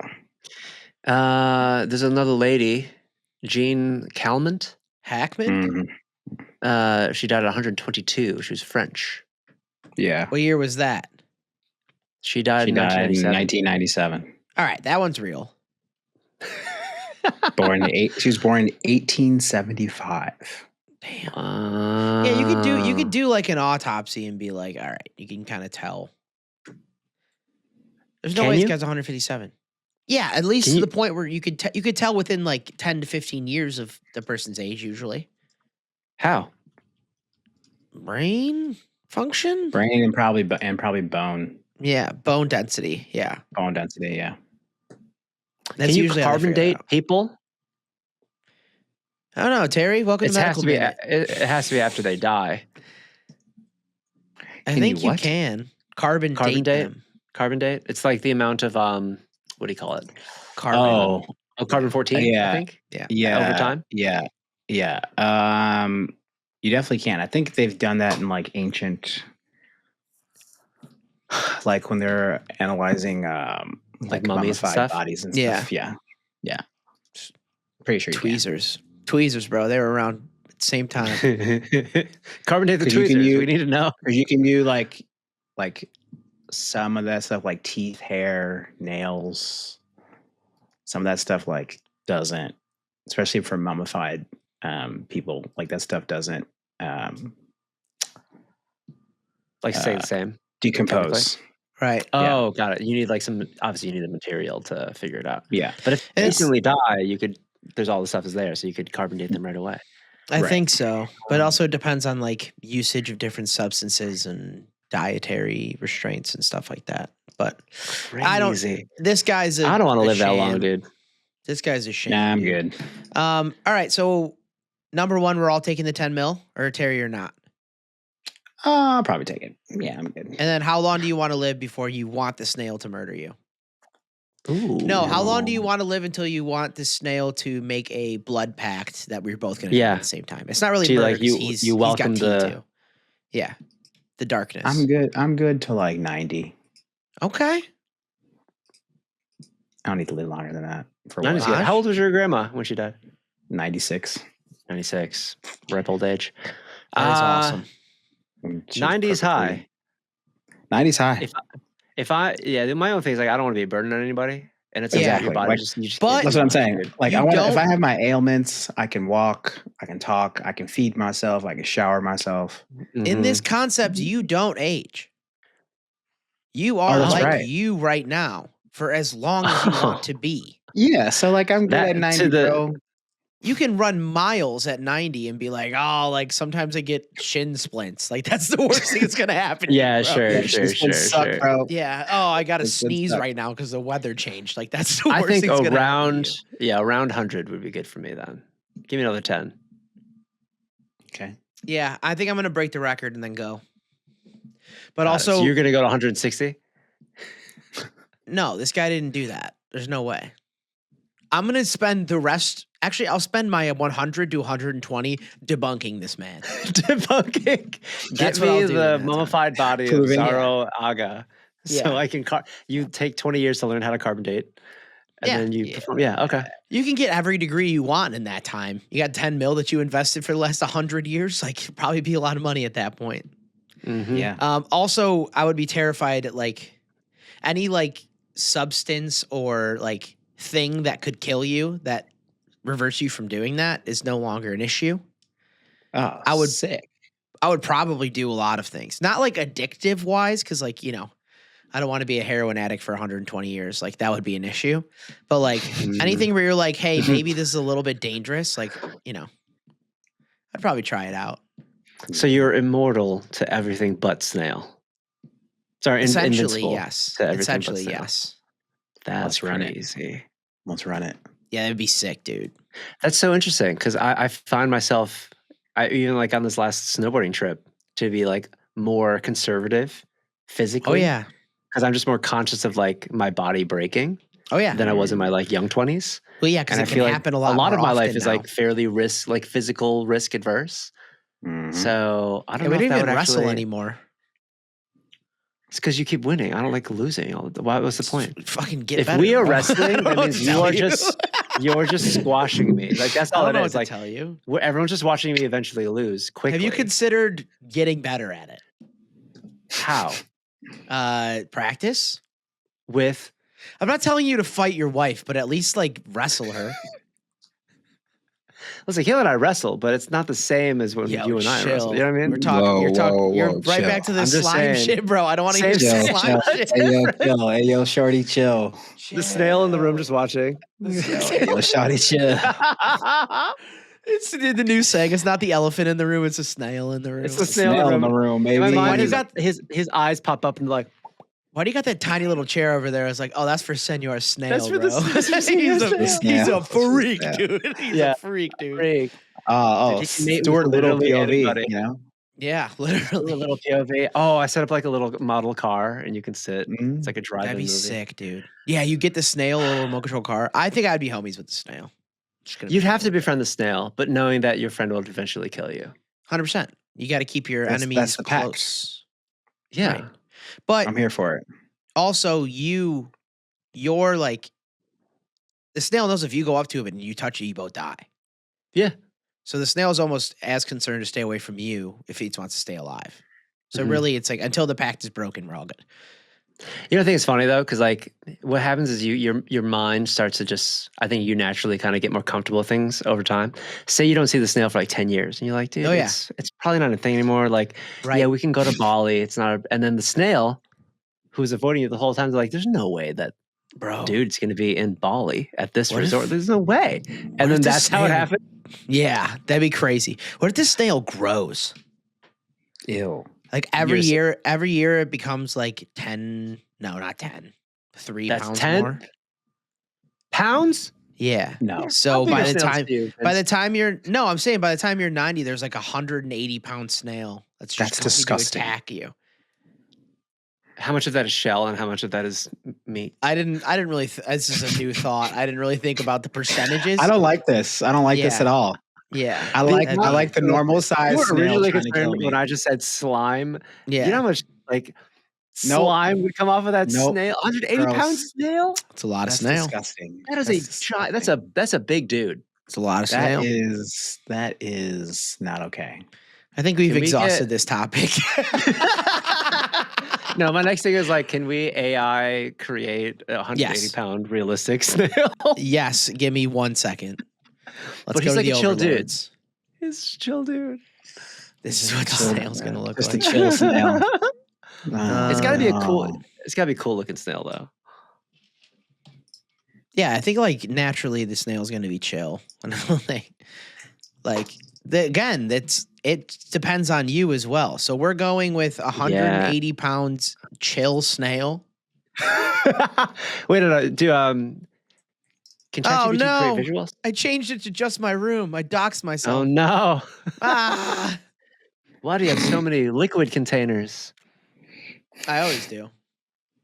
There's another lady, Jean Calment.
Hackman?
Mhm.
She died at 122. She was French.
Yeah.
What year was that?
She died
She
in
died in
1997.
1997.
All right, that one's real.
She was born in 1875.
Damn.
Yeah,
Yeah, you could do like an autopsy and be like, all right, you can kind of tell. There's no
Can
way this
you?
guy's 157. Yeah, at least
Can
to
you-
the point where you could tell within like 10 to 15 years of the person's age usually.
How?
Brain function?
Brain and probably bone
Yeah, bone density. Yeah.
density. Yeah.
That's
Can you
usually how they
carbon
figure that
date
out.
people?
I don't know, Terry. Welcome
It
to
has
Medical
to be.
Minute.
It has to be after they die.
I
Can
think
you
you
what?
can carbon
Carbon
date
date?
them.
Carbon date. It's like the amount of What do you call it?
Carbon.
Oh, carbon 14.
yeah.
I think.
Yeah.
Over time.
Yeah. Yeah. You definitely can. I think they've done that in like ancient, like when they're analyzing like
mummies and
mummified
stuff?
bodies and
Yeah.
stuff. Yeah. Yeah. Pretty sure you can.
Tweezers, bro. They were around at the same time.
Carbon date the
'Cause you can
tweezers.
use-
We need to know.
Or you can do like some of that stuff, like teeth, hair, nails. Some of that stuff like doesn't, especially for mummified people. Like that stuff doesn't
Like stay the same.
decompose.
Right.
Oh, got it. You need like obviously you need the material to figure it out.
Yeah.
But if
And
you
it's-
instantly die, you could. There's all the stuff is there, so you could carbon date them right away.
I
Right.
think so. But also it depends on like usage of different substances and dietary restraints and stuff like that. But I don't-
Crazy.
this guy's a
I don't want to
a
live that long,
sham.
dude.
This guy's a shame.
Nah, I'm
dude.
good.
All right. So number one, we're all taking the 10 mil, or Terry or not.
I'll probably take it. Yeah, I'm good.
And then how long do you want to live before you want the snail to murder you?
Ooh.
No, how long do you want to live until you want the snail to make a blood pact that we're both going to do
Yeah.
at the same time? It's not really
So you,
murder.
like,
'Cause
you
he's
welcome
he's got tea
the-
too. Yeah, the darkness.
I'm good. I'm good to like 90.
Okay.
I don't need to live longer than that. For
That is
what?
good.
Gosh.
How old was your grandma when she died?
96.
96. Ripe old age.
That is awesome.
She's
90 is high.
perfectly- 90 is high.
If my own thing is like I don't want to be a burden on anybody, and it's
Yeah.
like your
Exactly.
body
Like-
just. You just
But-
can't
That's
do
what I'm
much,
saying.
dude.
Like
You
I want if
don't-
I have my ailments, I can walk, I can talk, I can feed myself, I can shower myself.
In
Mhm.
this concept, you don't age. You are
that's
like
right.
you right now for as long as you want to be.
Yeah, so like I'm good
That-
at
to
90,
the-
bro.
You can run miles at 90 and be like, oh, like sometimes I get shin splints. Like that's the worst thing that's gonna happen. to
Yeah,
you, bro.
sure,
Yeah,
sure,
she's been
sure,
suck,
sure.
bro.
Yeah. Oh, I got to
It's good
sneeze
stuff.
right now because the weather changed. Like that's the
I
worst
think
thing that's gonna happen to
around 100 would be good for me then. Give me another 10.
Okay.
you. Yeah, I think I'm gonna break the record and then go. But
Got it.
also,
so you're gonna go to 160?
no, this guy didn't do that. There's no way. I'm gonna spend the rest Actually, I'll spend my 100 to 120 debunking this man.
Debunking.
That's
Get
what I'll
me
do in
the
that time.
mummified body of
Proving-
Zaro Aga.
Yeah.
So I can you take 20 years to learn how to carbon date. And
Yeah.
then you perform. Yeah, okay.
You can get every degree you want in that time. You got 10 mil that you invested for the last 100 years. Like, it'd probably be a lot of money at that point.
Mhm.
Yeah.
Also, I would be terrified at like any like substance or like thing that could kill you that reverts you from doing that is no longer an issue.
Oh,
I would-
sick.
I would probably do a lot of things, not like addictive wise, because like, you know, I don't want to be a heroin addict for 120 years. Like that would be an issue. But like anything where you're like, hey, maybe this is a little bit dangerous. Like, you know, I'd probably try it out.
So you're immortal to everything but snail. Sorry,
Essentially,
invincible
yes.
to everything
Essentially,
but snail.
yes.
That's
Let's run it.
crazy.
Let's run it.
Yeah, that'd be sick, dude.
That's so interesting because I find myself, even like on this last snowboarding trip, to be like more conservative physically.
Oh yeah.
Because I'm just more conscious of like my body breaking
Oh yeah.
than I was in my like young 20s.
Well, yeah, because
And
it
I
can
feel
happen
like
a lot.
of
more
my life
often
is
now.
like fairly physical risk adverse.
Mhm.
So I
Yeah,
don't
we
know if
don't
that
even
would
wrestle
actually.
anymore.
It's because you keep winning. I don't like losing. What's the point?
Fucking get
If
better.
we are
bro.
wrestling, that
I don't
means
know what
you're
to tell
you're just squashing me. Like that's
I
all
don't
it
know
is.
what
Like
to tell you.
everyone's just watching me eventually lose quickly.
Have you considered getting better at it?
how
Practice.
with?
I'm not telling you to fight your wife, but at least like wrestle her.
Listen, Kayla and I wrestle, but it's not the same as when
Yo,
you and I
chill.
wrestle. You know what I mean?
We're talking.
Whoa,
you're talking.
whoa,
You're
whoa,
right
chill.
back to
I'm
this
just
slime
saying.
shit, bro. I don't want to hear
Same
this
shit.
slime
Chill.
shit.
Hey yo, chill. Hey yo, shorty, chill.
The snail in the room just watching.
Hey yo, shorty, chill.
It's the new saying. It's not the elephant in the room. It's a snail in the room.
It's the snail
Snail in the
room.
room,
In my
baby.
mind,
you got-
his eyes pop up and like,
Why do you got that tiny little chair over there? I was like, oh, that's for Senor Snail,
That's for the-
bro.
that's for Senor Snail.
he's
Snail.
a freak,
Yeah.
dude. He's
Yeah.
a freak, dude.
freak.
Oh,
Dude, he can mate with
Stuart Little
literally
POV,
anybody.
you know?
Yeah,
Do a
literally.
little POV. Oh, I set up like a little model car and you can sit.
Mhm.
It's like a drive-in
That'd be
movie.
sick, dude. Yeah, you get the snail, a little remote control car. I think I'd be homies with the snail. Just gonna
You'd have to befriend the snail, but knowing that your friend will eventually kill you.
100%. You got to keep your
That's
enemies
the pack.
close.
Yeah.
Right. But
I'm here for it.
also, you're like, the snail knows if you go up to him and you touch it, you both die.
Yeah.
So the snail is almost as concerned to stay away from you if he wants to stay alive. So
Mhm.
really, it's like until the pact is broken, we're all good.
You know, I think it's funny though, because like what happens is your mind starts to just. I think you naturally kind of get more comfortable with things over time. Say you don't see the snail for like 10 years, and you're like, dude,
Oh, yeah.
it's probably not a thing anymore. Like,
Right.
yeah, we can go to Bali. It's not. And then the snail, who's avoiding you the whole time, is like, there's no way that
Bro.
dude's going to be in Bali at this
What if-
resort. There's no way.
what
And
if
then
the
that's how it
snail-
happened.
Yeah, that'd be crazy. What if this snail grows?
Ew.
Like every
You're
year it becomes like 10. No, not 10. 3
That's
pounds
10?
more.
Pounds?
Yeah.
No.
So
How
by
big
the
are snails
time
to you,
by
Vince?
the time you're no, I'm saying by the time you're 90, there's like 180-pound snail that's just
That's
coming
disgusting.
to attack you.
How much of that is shell and how much of that is meat?
I didn't really. This is a new thought. I didn't really think about the percentages.
I don't like this. I don't like this
Yeah.
at all.
Yeah.
I like
That'd be-
the normal size
You were
snail
originally
trying to kill
concerned
me.
when I just said slime.
Yeah.
You know how much like
Nope.
slime would come off of that
Nope.
snail? 180 pound
Gross.
snail?
It's a lot
That's
of snail.
disgusting.
That is
That's
that's a big dude.
It's a lot of snail.
That is not okay.
I think we've
Can we
exhausted
get-
this topic.
No, my next thing is like, can we AI create a 180
Yes.
pound realistic snail?
Yes. Give me 1 second. Let's
But
go
he's
to
like
the
a chill dude.
overlords.
He's chill dude.
This is what the
Chill,
snail's gonna look
Just
like.
a chill snail.
It's got to be a cool.
Oh.
It's got to be a cool looking snail though.
Yeah, I think like naturally the snail's gonna be chill. Again, it depends on you as well. So we're going with 180 pounds chill snail.
Wait, no. Do can
Oh,
ChatGPT
no.
create visuals?
I changed it to just my room. I doxed
Oh
myself.
no!
Ah,
Why do you have so many liquid containers?
I always do.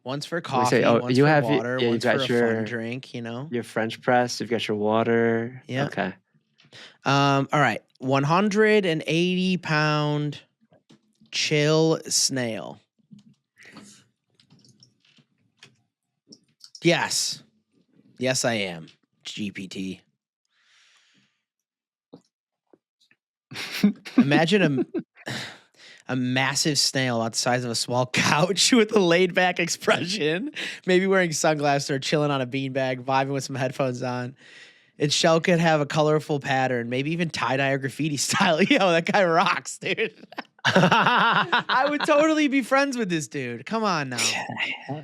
One's for
We
coffee,
say, oh,
one's
you
for
have
water,
yeah,
one's
you've
for
got
a fun drink, you know?
your French press, you've got your water.
Yeah.
Okay.
All right. 180-pound chill snail. Yes. Yes, I am. GPT. Imagine a massive snail about the size of a small couch with a laid back expression, maybe wearing sunglasses or chilling on a beanbag, vibing with some headphones on. Its shell could have a colorful pattern, maybe even tie-dye or graffiti style. Yo, that guy rocks, dude. I would totally be friends with this dude. Come on now.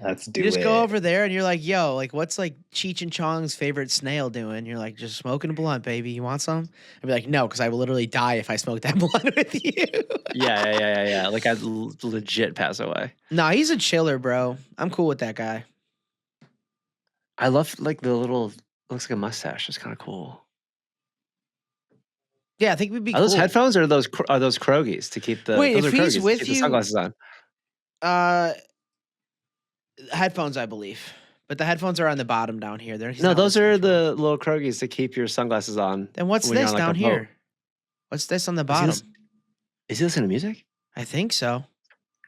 Let's do
You just
it.
go over there and you're like, yo, like, what's like Cheech and Chong's favorite snail doing? You're like, just smoking a blunt, baby. You want some? I'd be like, no, because I will literally die if I smoke that blunt with you.
Yeah. Like I'd legit pass away.
No, he's a chiller, bro. I'm cool with that guy.
I love like the little looks like a mustache. It's kind of cool.
Yeah, I think we'd be
Are
cool.
those headphones or are those Krogies to keep the
Wait,
those
if
are
he's
Krogies to
with
keep the
you-
sunglasses on?
Headphones, I believe. But the headphones are on the bottom down here. He's
No,
not
those are
listening to
the little Krogies to keep your sunglasses on.
Then what's
when you're
this
on, like,
down
a boat.
here? What's this on the
Is he
bottom?
Is he listening to music?
I think so.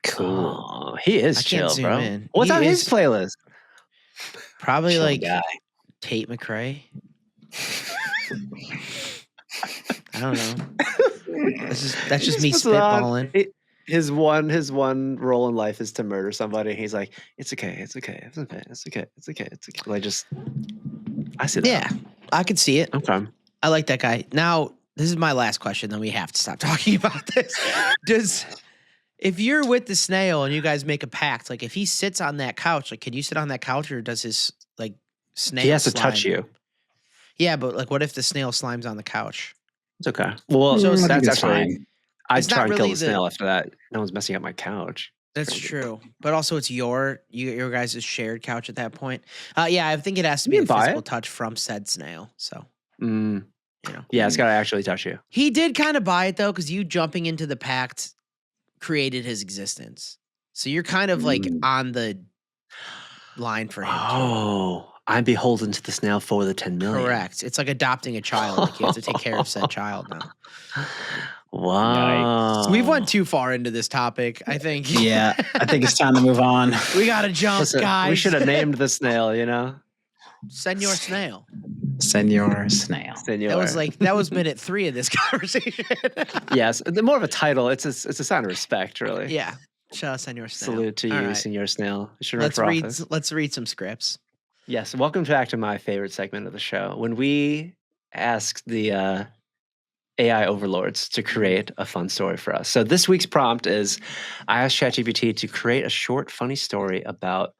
Cool.
Oh, he is
I can't
chill,
zoom
bro.
in.
What's
He
on his
is-
playlist?
Probably
Chill
like
guy.
Tate McRae. I don't know. That's just me
He's put on-
spitballing.
His one role in life is to murder somebody. He's like, it's okay. Like I see that.
Yeah, I could see it.
Okay.
I like that guy. Now, this is my last question, then we have to stop talking about this. If you're with the snail and you guys make a pact, like if he sits on that couch, like can you sit on that couch or does his like snail
He has to
slime?
touch you.
Yeah, but like what if the snail slimes on the couch?
It's okay. Well,
So
I think
that's
it's
actually.
fine.
I'd
It's not
try and kill
really
the snail after that. No one's messing up my couch.
That's
Crazy.
true. But also it's your guys' shared couch at that point. Yeah, I think it has to
You
be a
can buy
physical
it.
touch from said snail. So,
Mm,
you know.
yeah, it's got to actually touch you.
He did kind of buy it though, because you jumping into the pact created his existence. So you're kind of like on the line for him. too.
Oh, I'm beholden to the snail for the 10 million.
Correct. It's like adopting a child. Like you have to take care of said child now.
Wow.
We've went too far into this topic, I think.
Yeah, I think it's time to move on.
We gotta jump,
Listen,
guys.
we should have named the snail, you know?
Senor Snail.
Senor Snail.
Senor.
That was minute 3 of this conversation.
Yes, the more of a title. It's a sign of respect, really.
Yeah. Shout out Senor Snail.
Salute to
All
you,
right.
Senor Snail. You should run for office.
Let's read some scripts.
Yes, welcome back to my favorite segment of the show. When we ask the AI overlords to create a fun story for us. So this week's prompt is, I asked ChatGPT to create a short, funny story about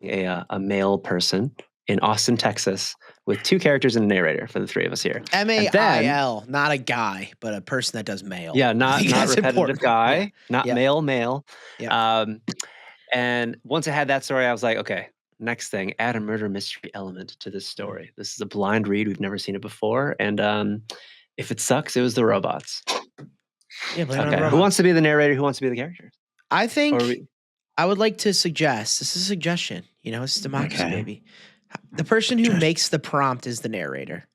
a male person in Austin, Texas, with 2 characters and a narrator for the 3 of us here.
MAIL, not a guy, but a person that does mail.
Yeah,
I
not
think that's
repetitive
important.
guy, not
Yeah.
male.
Yeah.
And once I had that story, I was like, okay, next thing, add a murder mystery element to this story. This is a blind read. We've never seen it before. And if it sucks, it was the robots.
Yeah, blame it on
Okay. Who
robots.
wants to be the narrator? Who wants to be the character?
I think
Or we-
I would like to suggest, this is a suggestion, you know, it's democracy,
Okay.
baby. The person who makes the prompt is the narrator.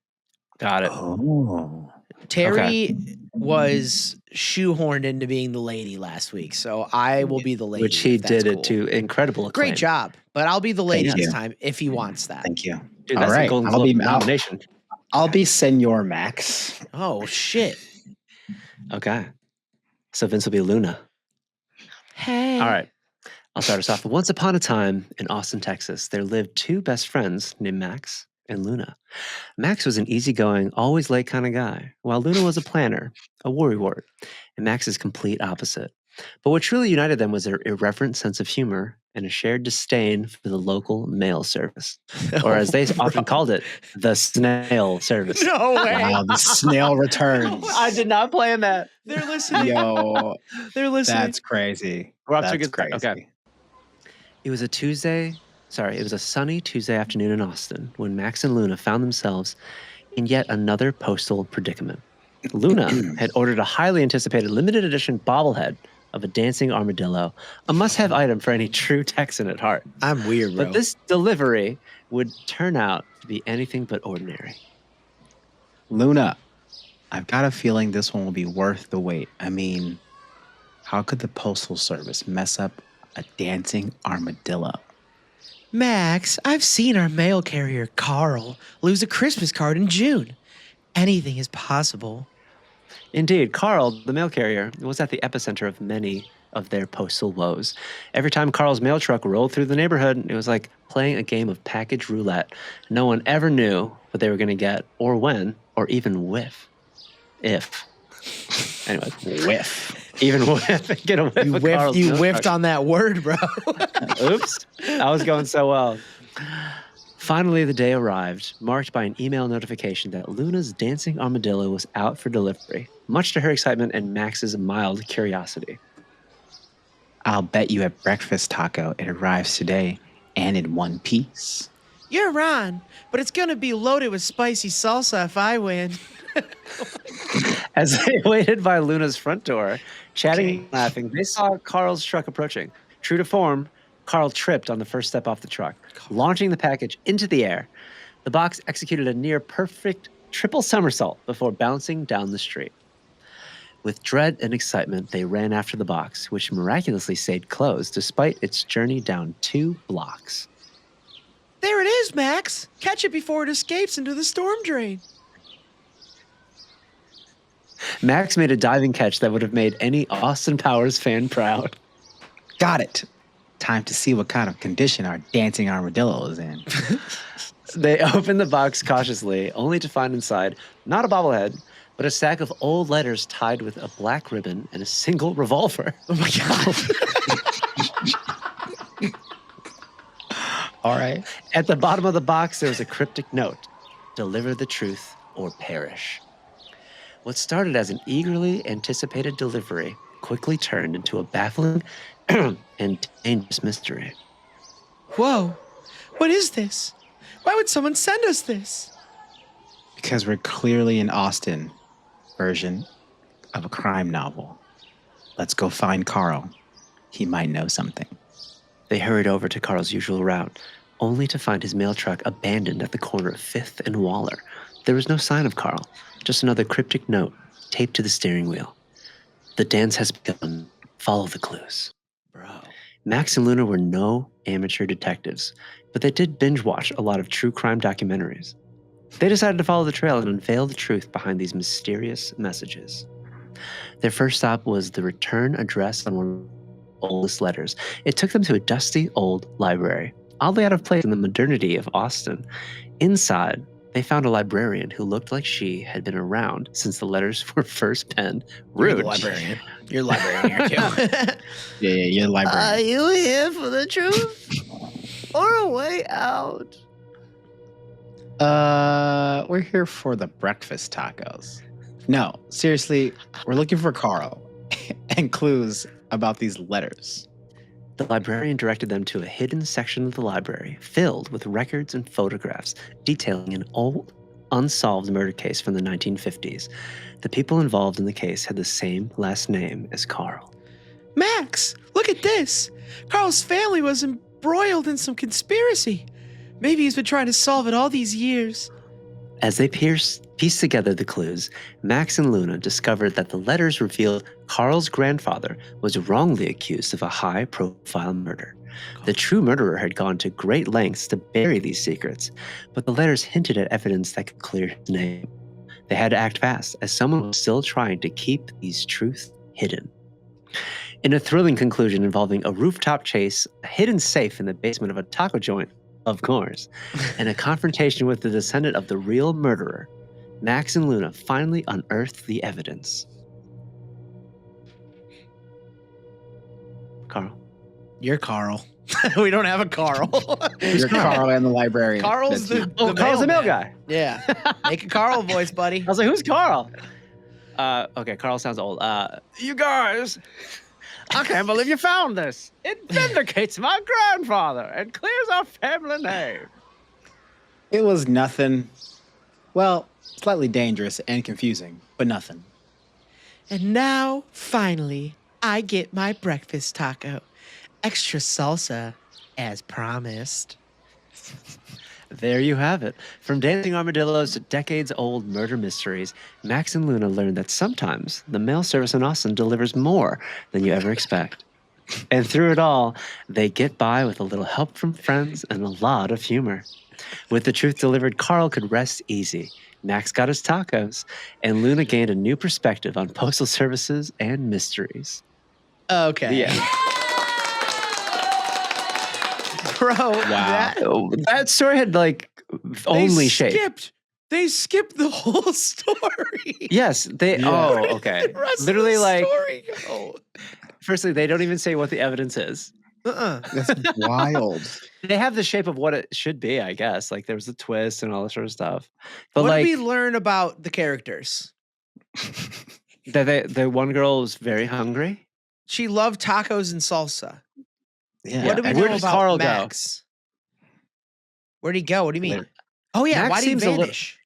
Got it.
Oh.
Terry was shoehorned into being the lady last week, so I will be the lady.
Which he
if that's
did it
cool.
to incredible acclaim.
Great job, but I'll be the lady
Thank
this
you.
time if he wants that.
Thank you.
Dude,
All
that's a
right,
Golden
I'll
Globe
be-
nomination.
I'll be Senor Max.
Oh shit!
Okay. So Vince will be Luna.
Hey.
All right. I'll start us off. Once upon a time in Austin, Texas, there lived 2 best friends named Max and Luna. Max was an easygoing, always late kind of guy, while Luna was a planner, a worrywart, and Max's complete opposite. But what truly united them was their irreverent sense of humor and a shared disdain for the local mail service, or as they often called it, the snail service.
No way.
Wow, the snail returns.
I did not plan that.
They're listening.
Yo,
They're listening.
that's crazy.
We're off to a
That's
good start.
crazy.
Okay. It was a sunny Tuesday afternoon in Austin when Max and Luna found themselves in yet another postal predicament. Luna had ordered a highly anticipated limited edition bobblehead of a dancing armadillo, a must-have item for any true Texan at heart.
I'm weird, bro.
But this delivery would turn out to be anything but ordinary.
Luna, I've got a feeling this one will be worth the wait. I mean, how could the Postal Service mess up a dancing armadillo?
Max, I've seen our mail carrier, Carl, lose a Christmas card in June. Anything is possible.
Indeed, Carl, the mail carrier, was at the epicenter of many of their postal woes. Every time Carl's mail truck rolled through the neighborhood, it was like playing a game of package roulette. No one ever knew what they were going to get, or when, or even if. Anyway,
Whiff.
even whiff. Get a whiff
You
of Carl's mail
whiffed
truck.
on that word, bro.
Oops, I was going so well. Finally, the day arrived, marked by an email notification that Luna's dancing armadillo was out for delivery, much to her excitement and Max's mild curiosity.
I'll bet you at Breakfast Taco it arrives today and in one piece.
You're on, but it's gonna be loaded with spicy salsa if I win.
As they waited by Luna's front door, chatting and laughing, they saw Carl's truck approaching. True to form, Carl tripped on the first step off the truck, launching the package into the air. The box executed a near-perfect triple somersault before bouncing down the street. With dread and excitement, they ran after the box, which miraculously stayed closed despite its journey down 2 blocks.
There it is, Max. Catch it before it escapes into the storm drain.
Max made a diving catch that would have made any Austin Powers fan proud.
Got it. Time to see what kind of condition our dancing armadillo is in.
They opened the box cautiously, only to find inside not a bobblehead, but a stack of old letters tied with a black ribbon and a single revolver.
Oh my god.
All right.
At the bottom of the box, there was a cryptic note: "Deliver the truth or perish." What started as an eagerly anticipated delivery quickly turned into a baffling and dangerous mystery.
Whoa. What is this? Why would someone send us this?
Because we're clearly an Austin version of a crime novel. Let's go find Carl. He might know something.
They hurried over to Carl's usual route, only to find his mail truck abandoned at the corner of 5th and Waller. There was no sign of Carl, just another cryptic note taped to the steering wheel. The dance has begun. Follow the clues.
Bro.
Max and Luna were no amateur detectives, but they did binge watch a lot of true crime documentaries. They decided to follow the trail and unveil the truth behind these mysterious messages. Their first stop was the return address on one of the oldest letters. It took them to a dusty old library, oddly out of place in the modernity of Austin. Inside, they found a librarian who looked like she had been around since the letters were first penned.
You're
Rude.
the librarian. You're the librarian here, too.
Yeah, you're the librarian.
you here for the truth or a way out?
We're here for the breakfast tacos. No, seriously, we're looking for Carl and clues about these letters.
The librarian directed them to a hidden section of the library filled with records and photographs detailing an old, unsolved murder case from the 1950s. The people involved in the case had the same last name as Carl.
Max, look at this. Carl's family was embroiled in some conspiracy. Maybe he's been trying to solve it all these years.
As they pieced together the clues, Max and Luna discovered that the letters revealed Carl's grandfather was wrongly accused of a high-profile murder. The true murderer had gone to great lengths to bury these secrets, but the letters hinted at evidence that could clear his name. They had to act fast, as someone was still trying to keep these truths hidden. In a thrilling conclusion involving a rooftop chase, a hidden safe in the basement of a taco joint, of course, and a confrontation with the descendant of the real murderer, Max and Luna finally unearthed the evidence. Carl.
You're Carl. We don't have a Carl.
You're Carl and the librarian.
Carl's
That's
the
you.
Carl's the mail
mailman.
guy.
Yeah. Make a Carl voice, buddy.
I was like, who's Carl? Okay, Carl sounds old. You guys, I can't believe you found this. It vindicates my grandfather and clears our family name.
It was nothing. Well, slightly dangerous and confusing, but nothing.
And now, finally, I get my breakfast taco. Extra salsa, as promised.
There you have it. From dancing armadillos to decades-old murder mysteries, Max and Luna learned that sometimes the mail service in Austin delivers more than you ever expect. And through it all, they get by with a little help from friends and a lot of humor. With the truth delivered, Carl could rest easy. Max got his tacos, and Luna gained a new perspective on postal services and mysteries.
Okay.
The end.
Bro,
That story had like only shape.
They skipped the whole story.
Yes, they.
Yeah.
Oh, okay. Literally, like,
story go?
firstly, they don't even say what the evidence is.
That's wild.
They have the shape of what it should be, I guess. Like there was a twist and all this sort of stuff. But
What
like
did we learn about the characters?
that the one girl was very hungry.
She loved tacos and salsa.
Yeah.
What do we
and where
know
does
about
Carl go?
Max? Where'd he go? What do you mean? Oh yeah,
Max
why did he
seems a little-
vanish?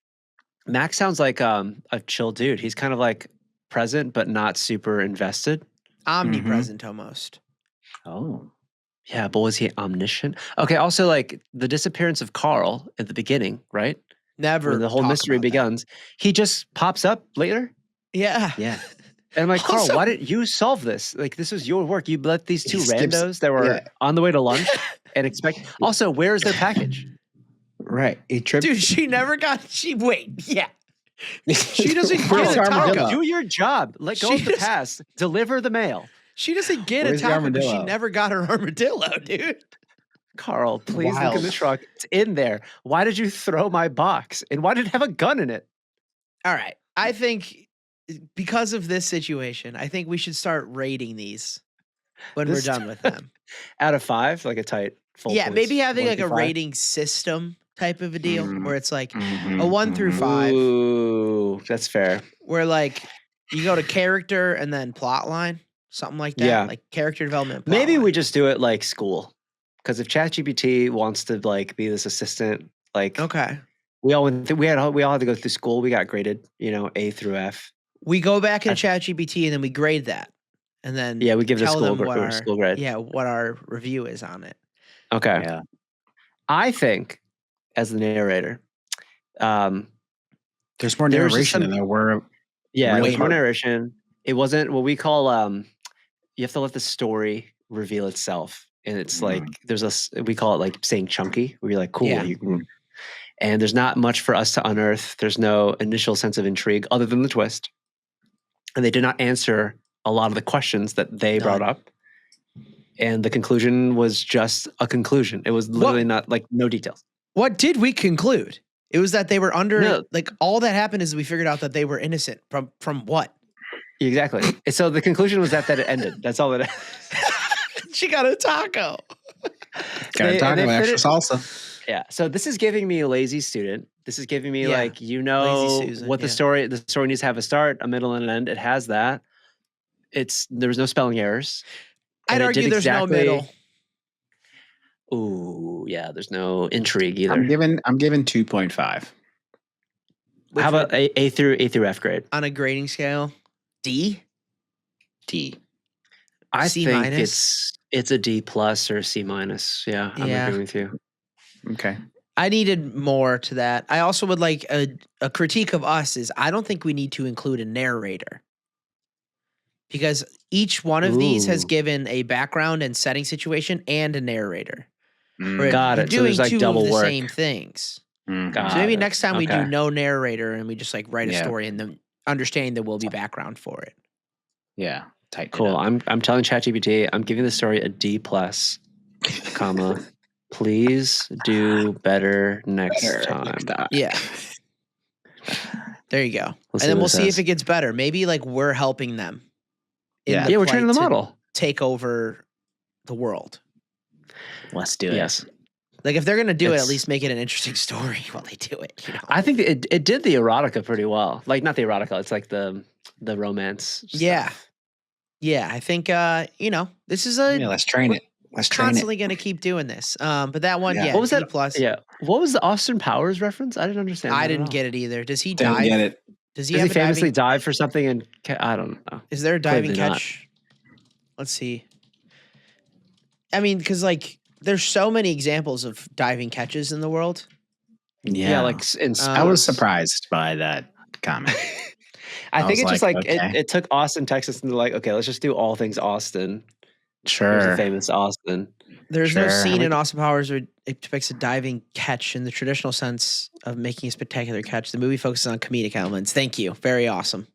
Max sounds like a chill dude. He's kind of like present but not super invested.
Omnipresent almost.
Oh.
Yeah, but was he omniscient? Okay, also like the disappearance of Carl at the beginning, right?
Never.
When the whole
talk
mystery
about that.
begins, he just pops up later.
Yeah.
Yeah.
And I'm like, Carl,
Also-
why didn't you solve this? Like, this was your work. You let these two
He skips-
randos that were
yeah.
on the way to lunch and expect. Also, where is their package?
Right. He tripped.
Dude, she never got. Yeah. She doesn't
Where's
get a
the
taco.
armadillo?
Do your job. Let go
She
of the
just-
past. Deliver the mail.
She doesn't get
Where's
a
the
taco, but she
armadillo?
never got her armadillo, dude.
Carl, please look in
Wild.
the truck. It's in there. Why did you throw my box? And why did it have a gun in it?
All right. I think because of this situation, I think we should start rating these when
This-
we're done with them.
Out of 5, like a tight full
Yeah,
points,
maybe having
1
like
through
a
5.
rating system type of a deal
Mhm.
where it's like
Mhm,
a 1 through
mhm.
5,
Ooh, that's fair.
where like you go to character and then plot line, something like that.
Yeah.
Like character development. Plot
Maybe
line.
we just do it like school. Because if ChatGPT wants to like be this assistant, like
Okay.
we all had to go through school. We got graded, A through F.
We go back
I-
into ChatGPT and then we grade that. And then
Yeah, we give it a
tell
school,
them what our,
school grade.
yeah, what our review is on it.
Okay.
Yeah.
I think, as the narrator,
There's more
There's just
narration
some-
than there were.
yeah,
Really
there's more
hard.
narration. It wasn't what we call you have to let the story reveal itself. And it's like we call it like saying chunky, where you're like, cool,
Yeah.
and there's not much for us to unearth. There's no initial sense of intrigue other than the twist. And they did not answer a lot of the questions that they brought
None.
up. And the conclusion was just a conclusion. It was literally not like no details.
What did we conclude? It was that they were under
No.
like all that happened is we figured out that they were innocent from what?
Exactly. And so the conclusion was that it ended. That's all it.
She got a taco.
Got to talk
they
about
fit
extra
it-
salsa.
Yeah. So this is giving me a lazy student. This is giving me
Yeah.
like know
Susan,
what the
yeah.
story needs to have a start, a middle, and an end. It has that. There was no spelling errors.
I'd
And it
argue
did
there's no
exactly-
middle.
Ooh, yeah. There's no intrigue either.
I'm giving 2.5.
Which
How about
would-
A through F grade?
on a grading scale? D?
D.
I
C
think
minus?
it's a D plus or a C minus. Yeah, I'm
Yeah.
agreeing with you.
Okay.
I needed more to that. I also would like a critique of us is I don't think we need to include a narrator. Because each one of these has
Ooh.
given a background and setting situation and a narrator. Where
Got
you're
it. So
doing
there's, like,
two
double
of the
work.
same things.
Got
So maybe
it.
next time we do
Okay.
no narrator and we just like write a
Yeah.
story and then understanding there will be background for it.
Yeah. Tight.
Cool. I'm telling ChatGPT, I'm giving the story a D plus, comma. Please do better next time.
Yeah. There you go.
Let's
and then
what
we'll
it
see if
says.
it gets better. Maybe like we're helping them. in
Yeah.
the
Yeah, we're
plight
training the
to
model.
Take over the world.
Let's do it.
Yes.
Like if they're gonna do it, at
It's-
least make it an interesting story while they do it. You know?
I think it did the erotica pretty well. Like not the erotica, it's like the romance.
Yeah.
stuff.
Yeah, I think this is a
Yeah, let's train it. Let's train it.
constantly gonna keep doing this. But that one,
Yeah.
yeah,
What was
D
that?
plus.
Yeah. What was the Austin Powers reference? I didn't understand.
I
that at
didn't
all.
get it either. Does he
Didn't
dive?
get it.
Does he
Does
have
he
a
famously
diving?
dive for something? And I don't know.
Is there a diving
Clearly not.
catch? Let's see. I mean, because like there's so many examples of diving catches in the world.
Yeah, like in
I was
sports.
surprised by that comment.
I think
was
it's just
like,
like
okay.
it took Austin, Texas, and they're like, okay, let's just do all things Austin. Here's
Sure.
a famous Austin.
There's no
Sure.
scene in Austin Powers where it depicts a diving catch in the traditional sense of making a spectacular catch. The movie focuses on comedic elements. Thank you. Very awesome.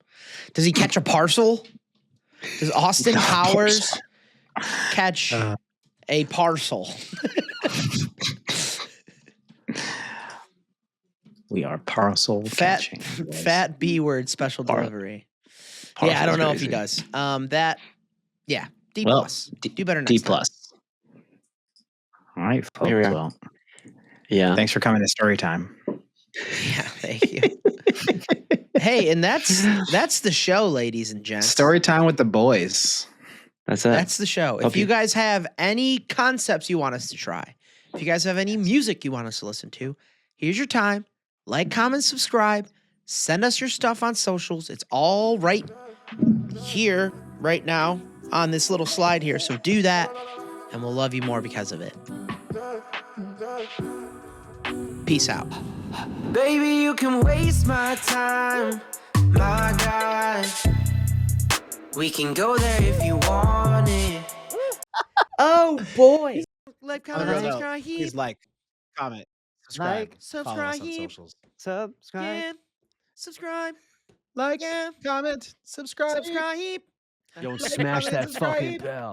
Does he catch a parcel? Does Austin Powers catch a parcel?
We are parcel catching.
Fat B word special delivery. Yeah, I don't know if he does. D
Well,
plus. Do better next
D
time.
plus. All right, folks.
Here we are.
Well,
Yeah.
thanks for coming to story time.
Yeah, thank you. Hey, and that's the show, ladies and gents.
Story time with the boys.
That's it.
That's the show. If
Okay.
you guys have any concepts you want us to try, if you guys have any music you want us to listen to, here's your time. Like, comment, subscribe. Send us your stuff on socials. It's all right here, right now, on this little slide here. So do that, and we'll love you more because of it. Peace out.
Baby, you can waste my time, my God. We can go there if you want it.
Oh, boy. Like,
No,
comment,
no, no.
subscribe.
Please like, comment, subscribe,
Like,
follow us on
subscribe.
socials.
Subscribe.
Yeah. Subscribe.
Like,
Yeah.
comment, subscribe.
Subscribe.
Yo,
Like,
smash
comment,
that fucking
subscribe.
bell.